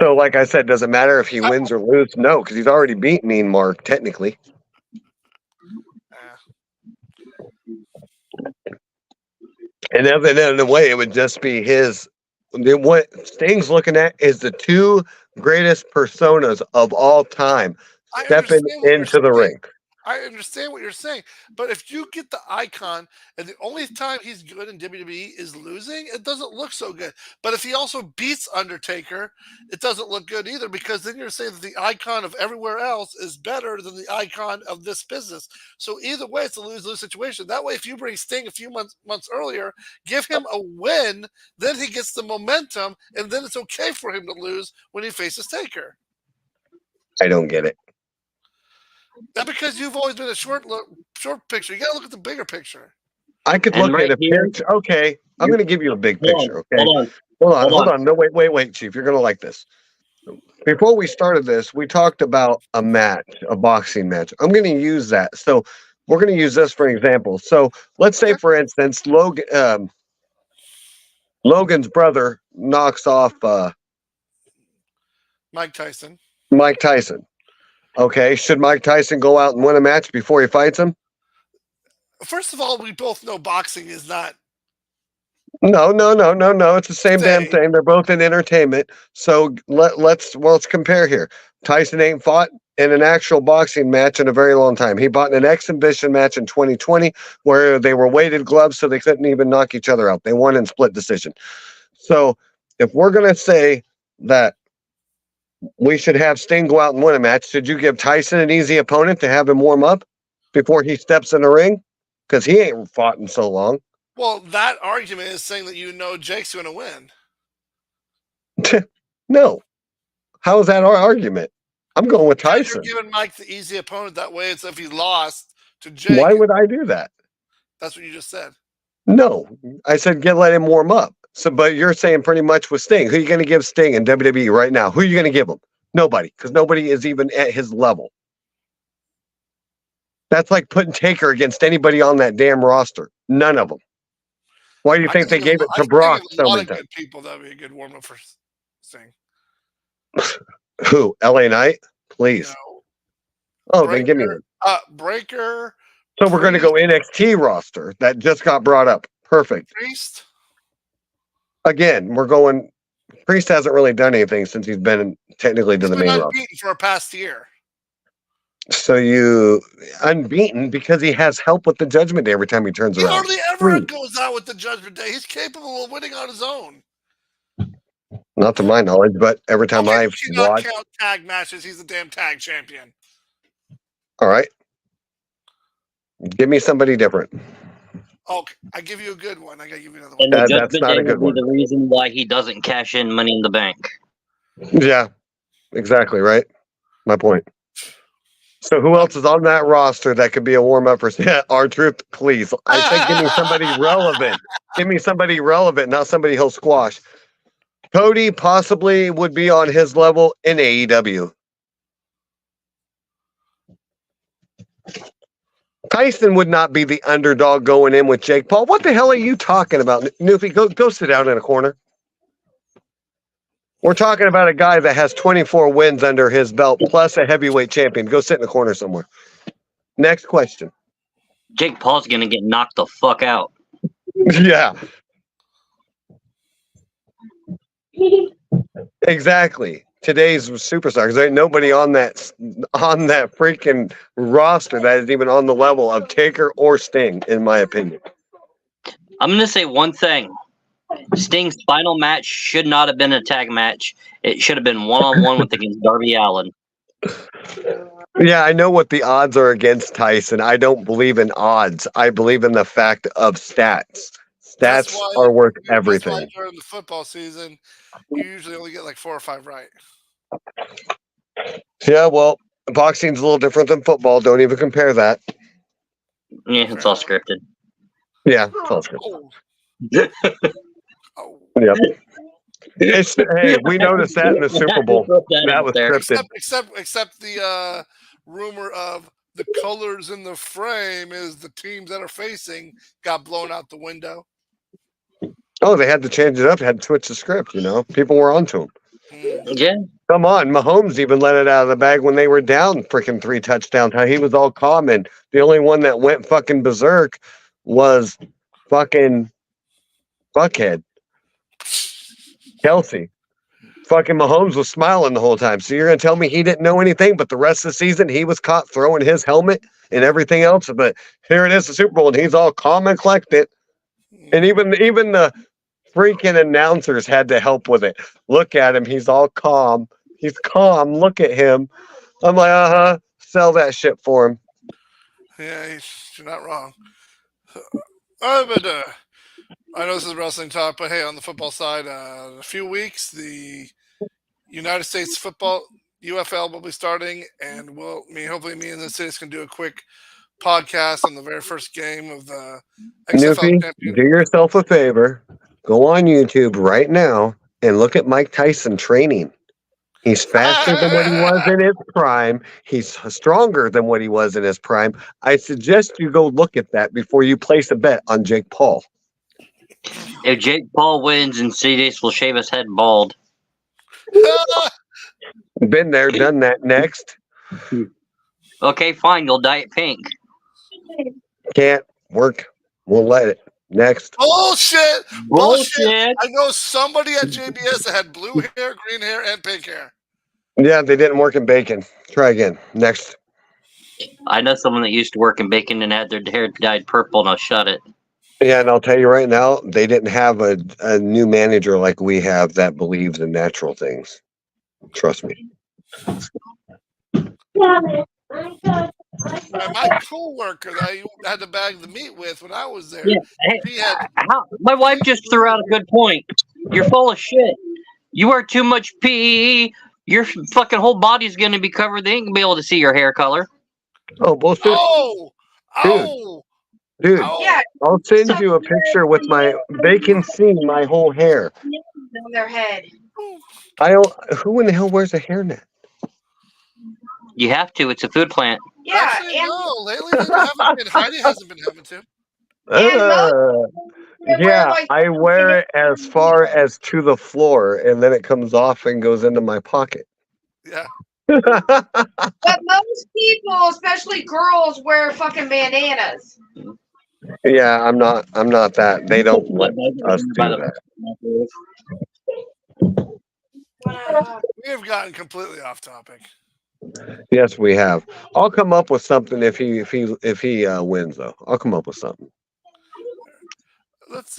So, like I said, does it matter if he wins or loses? No, because he's already beat Mean Mark, technically. And then in a way, it would just be his. What Sting's looking at is the two greatest personas of all time stepping into the ring. I understand what you're saying, but if you get the icon and the only time he's good in WWE is losing, it doesn't look so good. But if he also beats Undertaker, it doesn't look good either, because then you're saying that the icon of everywhere else is better than the icon of this business. So either way, it's a lose-lose situation. That way, if you bring Sting a few months earlier, give him a win, then he gets the momentum, and then it's okay for him to lose when he faces Taker. I don't get it. That's because you've always been a short picture. You got to look at the bigger picture. I could look at a picture. Okay, I'm going to give you a big picture. Okay, hold on. No, wait, Chief. You're going to like this. Before we started this, we talked about a match, a boxing match. I'm going to use that. So we're going to use this for an example. So let's say, for instance, Logan's brother knocks off Mike Tyson. Okay, should Mike Tyson go out and win a match before he fights him? First of all, we both know boxing is not. No. It's the same damn thing. They're both in entertainment. So let's compare here. Tyson ain't fought in an actual boxing match in a very long time. He fought in an exhibition match in 2020 where they were weighted gloves, so they couldn't even knock each other out. They won in split decision. So if we're gonna say that we should have Sting go out and win a match, should you give Tyson an easy opponent to have him warm up before he steps in the ring? Because he ain't fought in so long. Well, that argument is saying that Jake's going to win. No. How is that our argument? I'm going with Tyson. You're giving Mike the easy opponent that way. It's if he lost to Jake. Why would I do that? That's what you just said. No. I said let him warm up. So, but you're saying pretty much with Sting. Who are you going to give Sting in WWE right now? Who are you going to give him? Nobody, because nobody is even at his level. That's like putting Taker against anybody on that damn roster. None of them. Why do you think they gave it to Brock so many times? People, that would be a good warm-up for Sting. Who? LA Knight? Please. No. Oh, then give me one. Breaker. So we're going to go NXT roster that just got brought up. Perfect. Priest. Again, we're going. Priest hasn't really done anything since he's been technically to the main roster. Unbeaten for a past year. So you unbeaten because he has help with the Judgment Day every time he turns around. He hardly ever goes out with the Judgment Day. He's capable of winning on his own. Not to my knowledge, but every time I've watched count tag matches, he's the damn tag champion. All right. Give me somebody different. Okay, I give you a good one. I gotta give you another And one. the Judgment Day would be the reason why he doesn't cash in Money in the Bank. Yeah, exactly right. My point. So who else is on that roster that could be a warm up for R-Truth? Please, I said, give me somebody relevant. Give me somebody relevant, not somebody he'll squash. Cody possibly would be on his level in AEW. Tyson would not be the underdog going in with Jake Paul. What the hell are you talking about? Newfie, go sit down in a corner. We're talking about a guy that has 24 wins under his belt, plus a heavyweight champion. Go sit in the corner somewhere. Next question. Jake Paul's going to get knocked the fuck out. Yeah. Exactly. Today's superstars. There ain't nobody on that freaking roster that is even on the level of Taker or Sting, in my opinion. I'm going to say one thing. Sting's final match should not have been a tag match. It should have been one-on-one against Darby Allin. Yeah, I know what the odds are against Tyson. I don't believe in odds. I believe in the fact of stats. Stats are worth everything. That's why during the football season, you usually only get like 4 or 5 right. Yeah, well, boxing's a little different than football. Don't even compare that. Yeah, it's all scripted. Yeah, it's all scripted. Oh. Yep. Hey, we noticed that in the Super Bowl. That was scripted. Except the rumor of the colors in the frame is the teams that are facing got blown out the window. Oh, they had to change it up. Had to switch the script. People were onto him. Yeah. Come on, Mahomes even let it out of the bag when they were down freaking 3 touchdowns. How he was all calm, and the only one that went fucking berserk was fucking fuckhead Kelsey. Fucking Mahomes was smiling the whole time. So you're gonna tell me he didn't know anything, but the rest of the season he was caught throwing his helmet and everything else. But here it is, the Super Bowl, and he's all calm and collected. And even the freaking announcers had to help with it. Look at him, he's all calm. He's calm. Look at him. I'm like, sell that shit for him. Yeah, you're not wrong. But I know this is wrestling talk, but hey, on the football side, in a few weeks, the United States football UFL will be starting, and hopefully me and the Cities can do a quick podcast on the very first game of the XFL Newfie, champion. do yourself a favor. Go on YouTube right now and look at Mike Tyson training. He's faster than what he was in his prime. He's stronger than what he was in his prime. I suggest you go look at that before you place a bet on Jake Paul. If Jake Paul wins and CDs will shave his head bald. Been there, done that. Next. Okay, fine. You'll dye it pink. Can't work. We'll let it. Next. Bullshit! Bullshit! I know somebody at JBS that had blue hair, green hair, and pink hair. Yeah, they didn't work in bacon. Try again. Next. I know someone that used to work in bacon and had their hair dyed purple. Now shut it. Yeah, and I'll tell you right now, they didn't have a new manager like we have that believes in natural things. Trust me. My co-worker that I had to bag the meat with when I was there. Yeah. Hey, my wife just threw out a good point. You're full of shit. You wear too much PE. Your fucking whole body's going to be covered. They ain't going to be able to see your hair color. Oh, bullshit. Dude, yeah. I'll send you a picture with they can see my whole hair. On their head. Who in the hell wears a hairnet? You have to. It's a food plant. Yeah. Actually, no. Lately, Heidi hasn't been having to. Yeah, I wear it as far as to the floor, and then it comes off and goes into my pocket. Yeah. But most people, especially girls, wear fucking bandanas. Yeah, I'm not that. They don't let us do that. We have gotten completely off topic. Yes, we have. I'll come up with something if he wins, though. I'll come up with something. Let's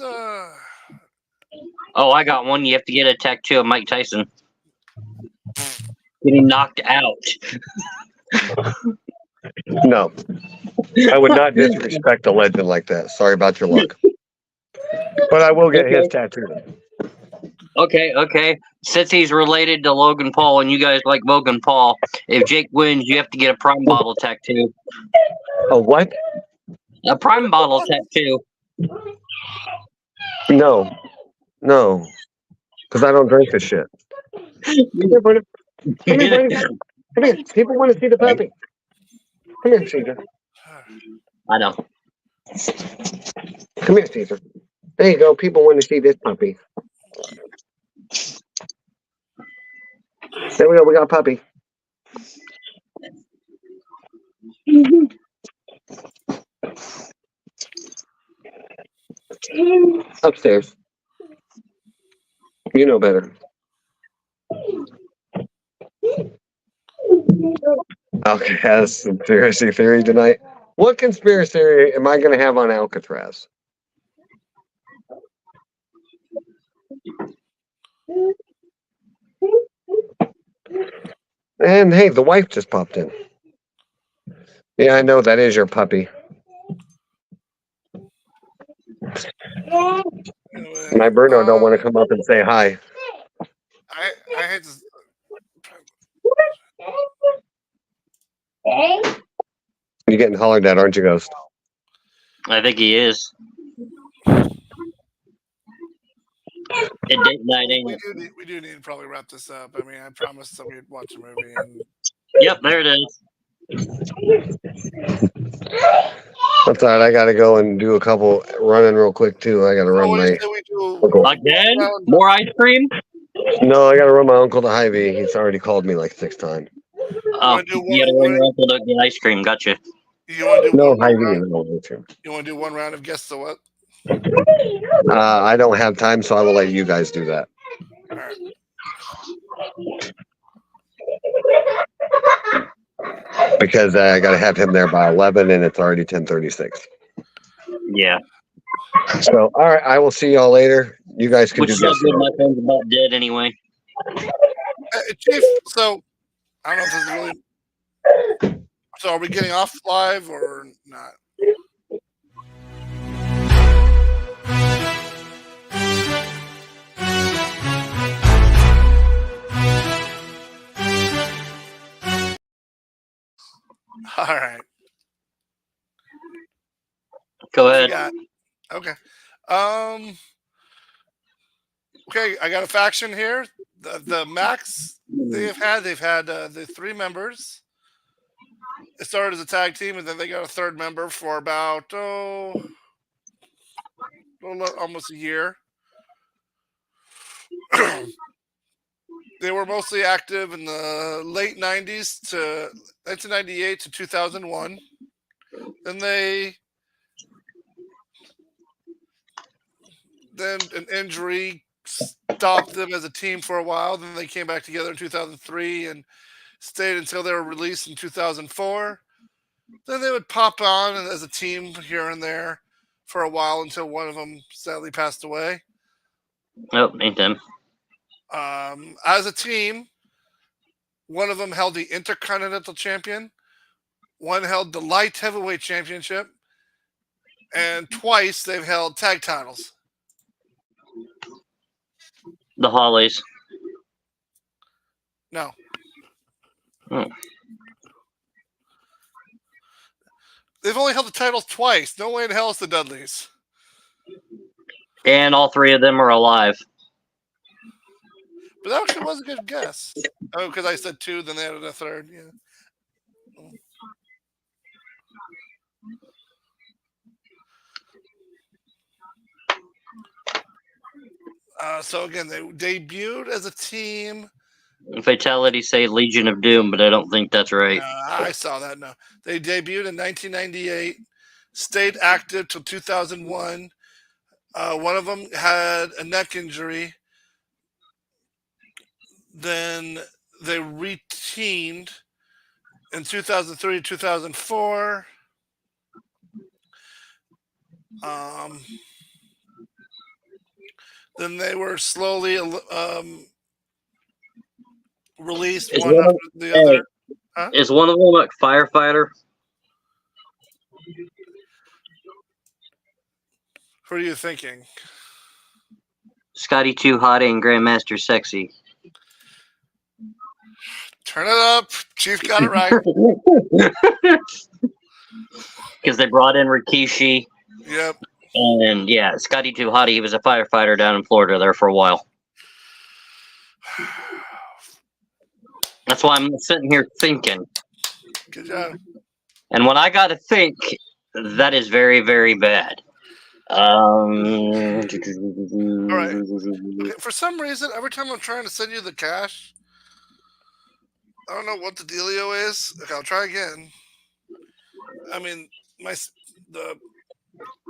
Oh, I got one. You have to get a tattoo of Mike Tyson. Getting knocked out. No. I would not disrespect a legend like that. Sorry about your luck. But I will get his tattoo. Okay. Since he's related to Logan Paul and you guys like Logan Paul, if Jake wins, you have to get a Prime bottle tattoo. A what? A Prime bottle tattoo. No. Because I don't drink this shit. Come here, buddy. Come here. People want to see the puppy. Come here, Caesar. I know. Come here, Caesar. There you go. People want to see this puppy. There we go. We got a puppy. Upstairs. You know better. Okay, has conspiracy theory tonight. What conspiracy theory am I going to have on Alcatraz? And hey, the wife just popped in. Yeah, I know that is your puppy. My Bruno don't want to come up and say hi. I hate to. You're getting hollered at, aren't you, Ghost? I think he is. It date night, ain't it? We do need to probably wrap this up. I mean, I promised that we'd watch a movie. And Yep, there it is. That's all right. I got to go and do a couple running real quick, too. I got to run what do my you say we do? uncle. Again? More ice cream? No, I got to run my uncle to Hy-Vee. He's already called me like 6 times. Oh, you gotta run your uncle to get ice cream. Gotcha. You want to do No, one more Hy-Vee. round? No, ice cream. You want to do one round of guess the what? I don't have time, so I will let you guys do that. All right. Because I got to have him there by 11, and it's already 10:36. Yeah. So, all right, I will see y'all later. You guys can Which do is so this. good. My phone's about dead anyway. Chief, so I don't know if this is really. So are we getting off live or not? All right. Go What you ahead. got? Okay. Okay, I got a faction here. The max they've had the 3 members. It started as a tag team, and then they got a 3rd member for about almost a year. They were mostly active in the late 90s to 1998 to 2001. Then an injury stopped them as a team for a while. Then they came back together in 2003 and stayed until they were released in 2004. Then they would pop on as a team here and there for a while until one of them sadly passed away. Nope, ain't them. As a team, one of them held the Intercontinental Champion, one held the Light Heavyweight Championship, and twice they've held tag titles. The Hollies. No. Hmm. They've only held the titles twice. No way in hell it's the Dudleys. And all 3 of them are alive. But that actually was a good guess. Oh, because I said 2, then they added a 3rd. Yeah. So again, they debuted as a team. Fatality say Legion of Doom, but I don't think that's right. I saw that. No, they debuted in 1998, stayed active till 2001. One of them had a neck injury. Then they reteamed in 2003 2004. Then they were slowly released one after the other. Huh? Is one of them a firefighter? Who are you thinking? Scotty Too Hot and Grandmaster Sexy. Turn it up. Chief got it right. Because they brought in Rikishi. Yep. And yeah, Scotty Too Hottie, he was a firefighter down in Florida there for a while. That's why I'm sitting here thinking. Good job. And when I got to think, that is very, very bad. All right. Okay, for some reason, every time I'm trying to send you the cash, I don't know what the dealio is. Okay, I'll try again. I mean, the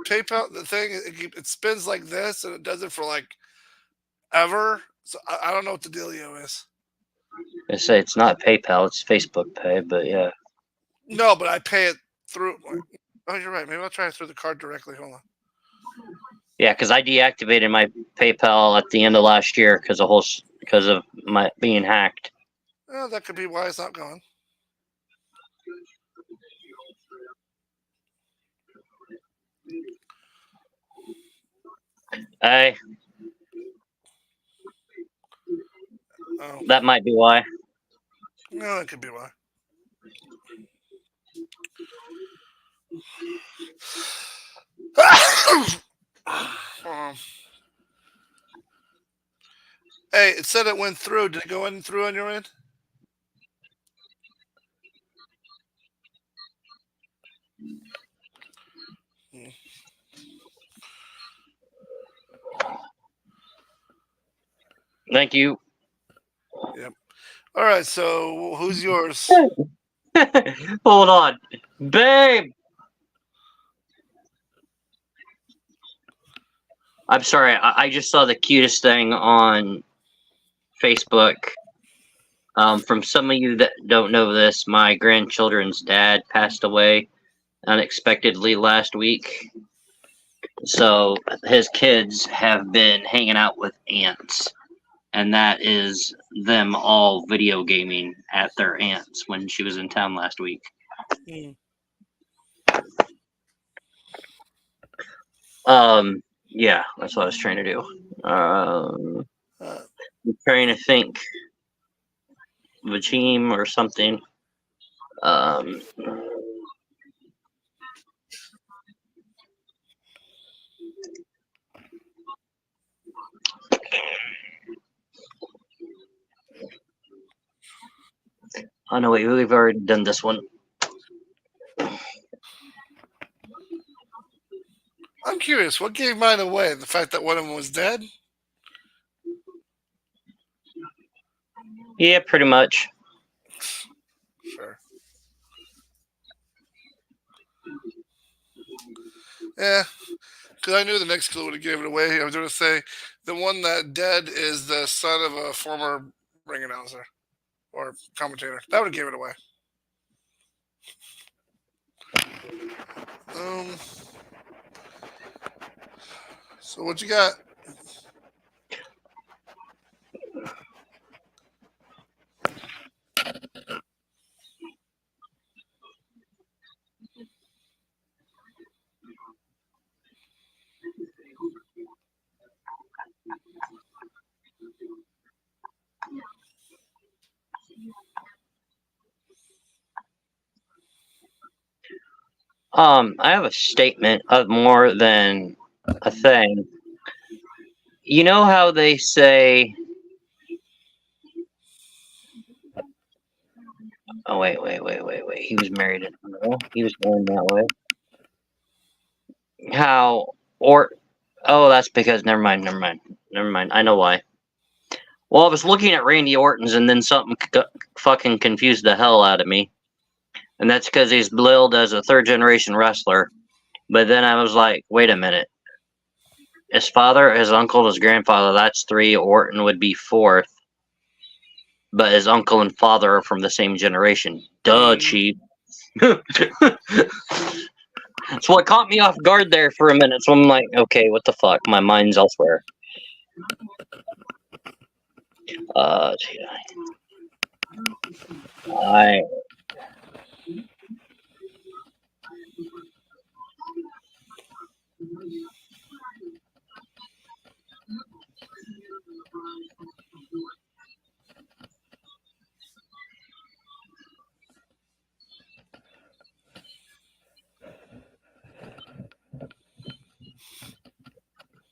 PayPal, the thing, it spins like this, and it does it for like ever. So I don't know what the dealio is. I say it's not PayPal, it's Facebook Pay, but yeah. No, but I pay it through. Oh, you're right. Maybe I'll try it through the card directly. Hold on. Yeah, because I deactivated my PayPal at the end of last year because of my being hacked. Well, that could be why it's not going. Hey, Oh, that might be why. no, that could be why. Hey, it said it went through. Did it go in through on your end? Thank you. Yep. All right. So who's yours? Hold on, babe. I'm sorry. I just saw the cutest thing on Facebook. From some of you that don't know this, my grandchildren's dad passed away unexpectedly last week. So his kids have been hanging out with aunts, and that is them all video gaming at their aunt's when she was in town last week. Yeah, that's what I was trying to do. I'm trying to think of a team or something. Oh no, wait, we've already done this one. I'm curious. What gave mine away? The fact that one of them was dead? Yeah, pretty much. Sure. Yeah, because I knew the next clue would have given it away. I was going to say the one that dead is the son of a former ring announcer or commentator. That would have given it away. So what you got? I have a statement of more than a thing. You know how they say, oh, wait. He was married. No, he was born that way. Oh, that's because, never mind. I know why. Well, I was looking at Randy Orton's and then something fucking confused the hell out of me. And that's because he's billed as a third-generation wrestler. But then I was like, wait a minute. His father, his uncle, his grandfather, that's 3. Orton would be 4th. But his uncle and father are from the same generation. Duh, Chief. So what caught me off guard there for a minute. So I'm like, okay, what the fuck? My mind's elsewhere.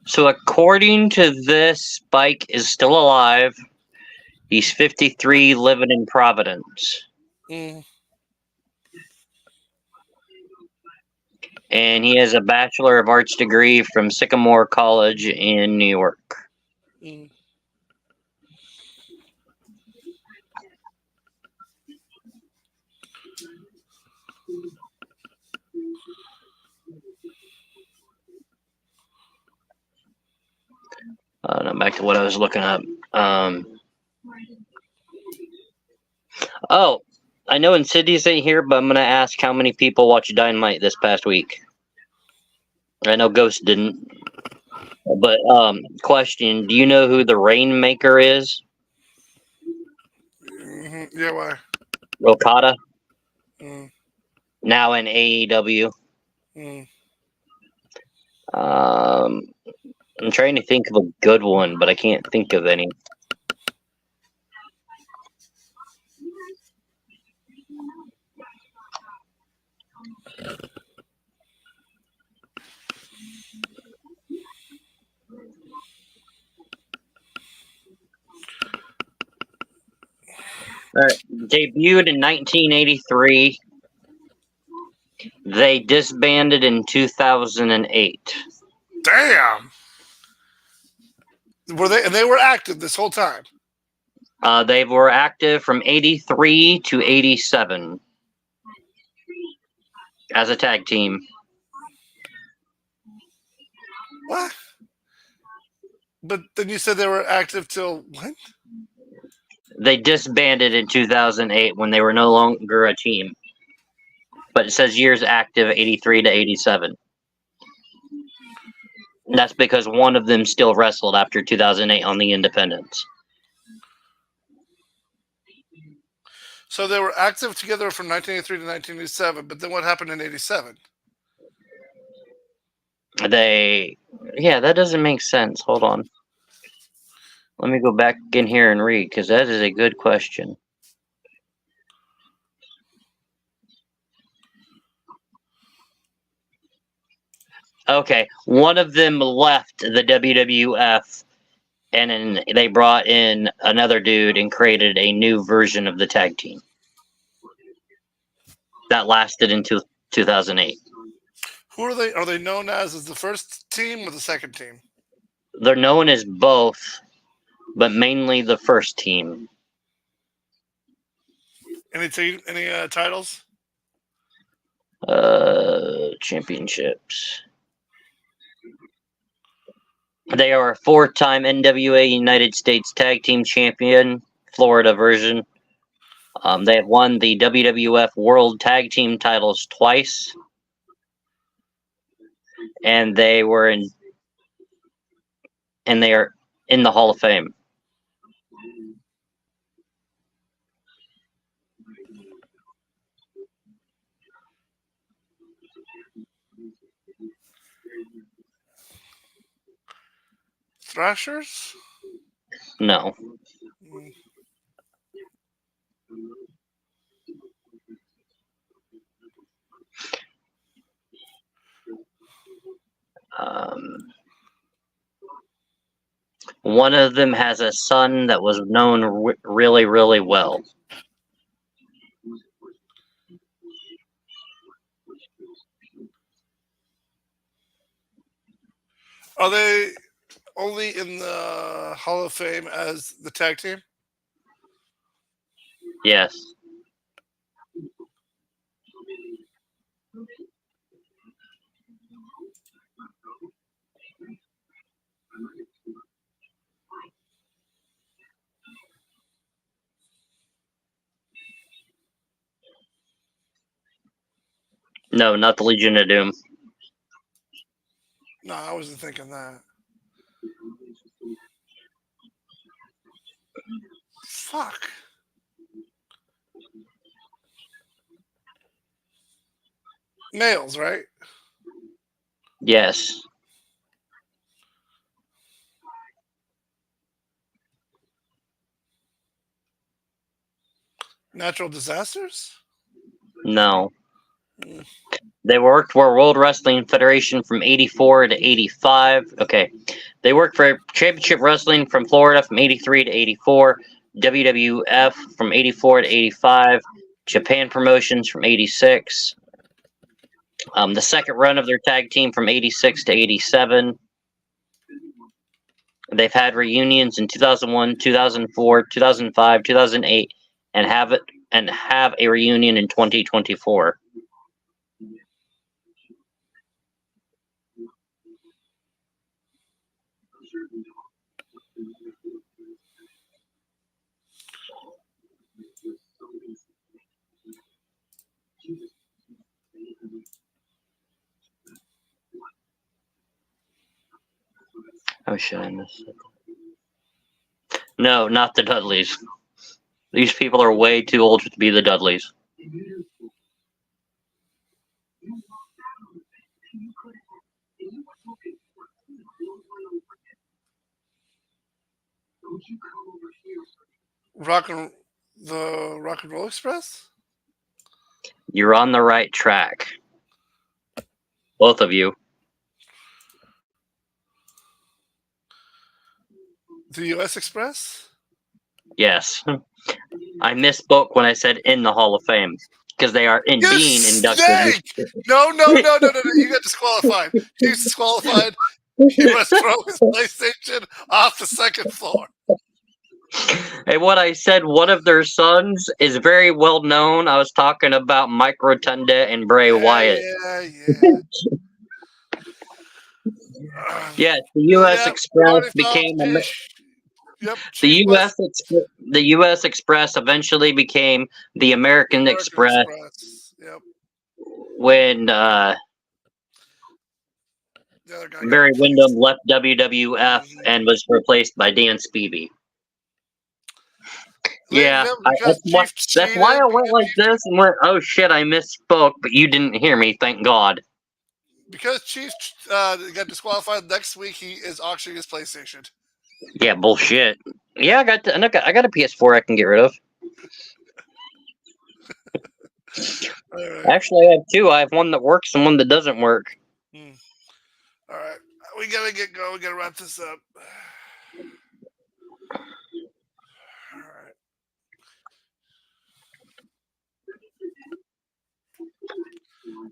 So according to this, Spike is still alive. He's 53, living in Providence. And he has a Bachelor of Arts degree from Sycamore College in New York. Now back to what I was looking up. Oh, I know Insidious ain't here, but I'm going to ask how many people watched Dynamite this past week. I know Ghost didn't. But, question, do you know who the Rainmaker is? Yeah, why? Okada? Now in AEW. I'm trying to think of a good one, but I can't think of any. Debuted in 1983. They disbanded in 2008. Damn. Were they? And they were active this whole time. They were active from 83 to 87 as a tag team. What? But then you said they were active till when? They disbanded in 2008 when they were no longer a team. But it says years active, 83 to 87. And that's because one of them still wrestled after 2008 on the Independents. So they were active together from 1983 to 1987, but then what happened in 87? Yeah, that doesn't make sense. Hold on. Let me go back in here and read, because that is a good question. Okay, one of them left the WWF, and then they brought in another dude and created a new version of the tag team. That lasted until 2008. Who are they? Are they known as the first team or the second team? They're known as both, but mainly the first team. Any titles? Championships. They are a 4-time NWA United States Tag Team Champion, Florida version. They have won the WWF World Tag Team titles twice. And they are in the Hall of Fame. Thrashers? No. One of them has a son that was known really, really well. Are they only in the Hall of Fame as the tag team? Yes. No, not the Legion of Doom. No, I wasn't thinking that. Fuck. Males, right? Yes. Natural disasters? No. They worked for World Wrestling Federation from 84 to 85. Okay. They worked for Championship Wrestling from Florida from 83 to 84. WWF from 84 to 85. Japan Promotions from 86. The second run of their tag team from 86 to 87. They've had reunions in 2001, 2004, 2005, 2008, and have a reunion in 2024. Oh shit, I missed it. No, not the Dudleys. These people are way too old to be the Dudleys. Rock and Roll Express? You're on the right track. Both of you. The US Express? Yes. I misspoke when I said in the Hall of Fame because they are You being inducted. snake! No. You got disqualified. He's disqualified. He must throw his PlayStation off the second floor. Hey, what I said, one of their sons is very well known. I was talking about Mike Rotunda and Bray Wyatt. Yeah, the U.S. Express became the U.S. Express eventually became the American Express. Yep. When Barry Windham left WWF and was replaced by Dan Spivey. Yeah, that's why I went like this and went, oh shit, I misspoke, but you didn't hear me, thank God. Because Chief got disqualified next week, he is auctioning his PlayStation. Yeah, bullshit. Yeah, I got a PS4 I can get rid of. Actually, I have two. I have one that works and one that doesn't work. All right, we gotta get going. We gotta wrap this up. All right.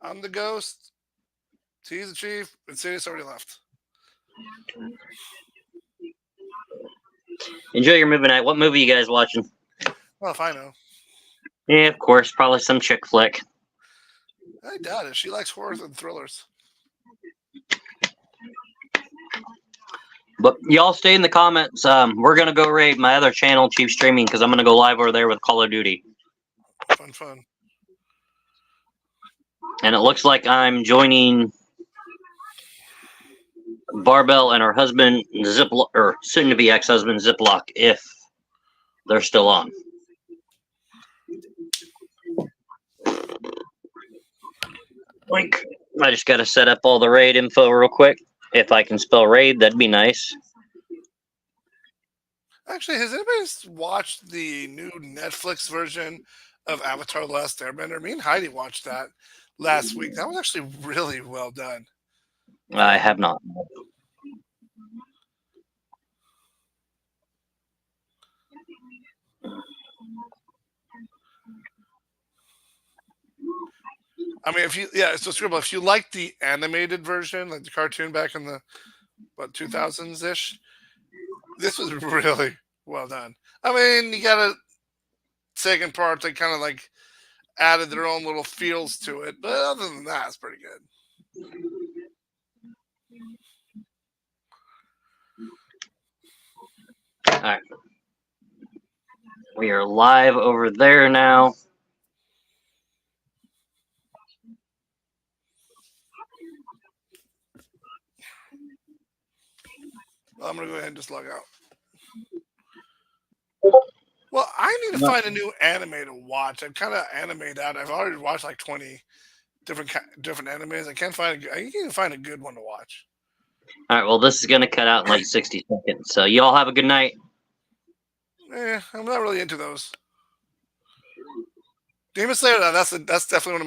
I'm the ghost. He's the chief. Insidious already left. Enjoy your movie night. What movie you guys watching? Well, if I know. Yeah, of course. Probably some chick flick. I doubt it. She likes horror and thrillers. But y'all stay in the comments. We're going to go raid my other channel, Chief Streaming, because I'm going to go live over there with Call of Duty. Fun. And it looks like I'm joining Barbell and her husband, Ziploc, or soon-to-be ex-husband, Ziploc, if they're still on. Link. I just got to set up all the raid info real quick. If I can spell raid, that'd be nice. Actually, has anybody watched the new Netflix version of Avatar: The Last Airbender? Me and Heidi watched that last week. That was actually really well done. I have not. I mean, so Scribble, if you like the animated version, like the cartoon back in the 2000s ish, this was really well done. I mean, you got a second part that kind of like added their own little feels to it, but other than that, it's pretty good. All right. We are live over there now. I'm going to go ahead and just log out. Well, I need to find a new anime to watch. I'm kind of animated out. I've already watched like 20 different animes. I can't find a good one to watch. All right, well, this is going to cut out in like 60 seconds. So you all have a good night. I'm not really into those. Demon Slayer, that's definitely one of my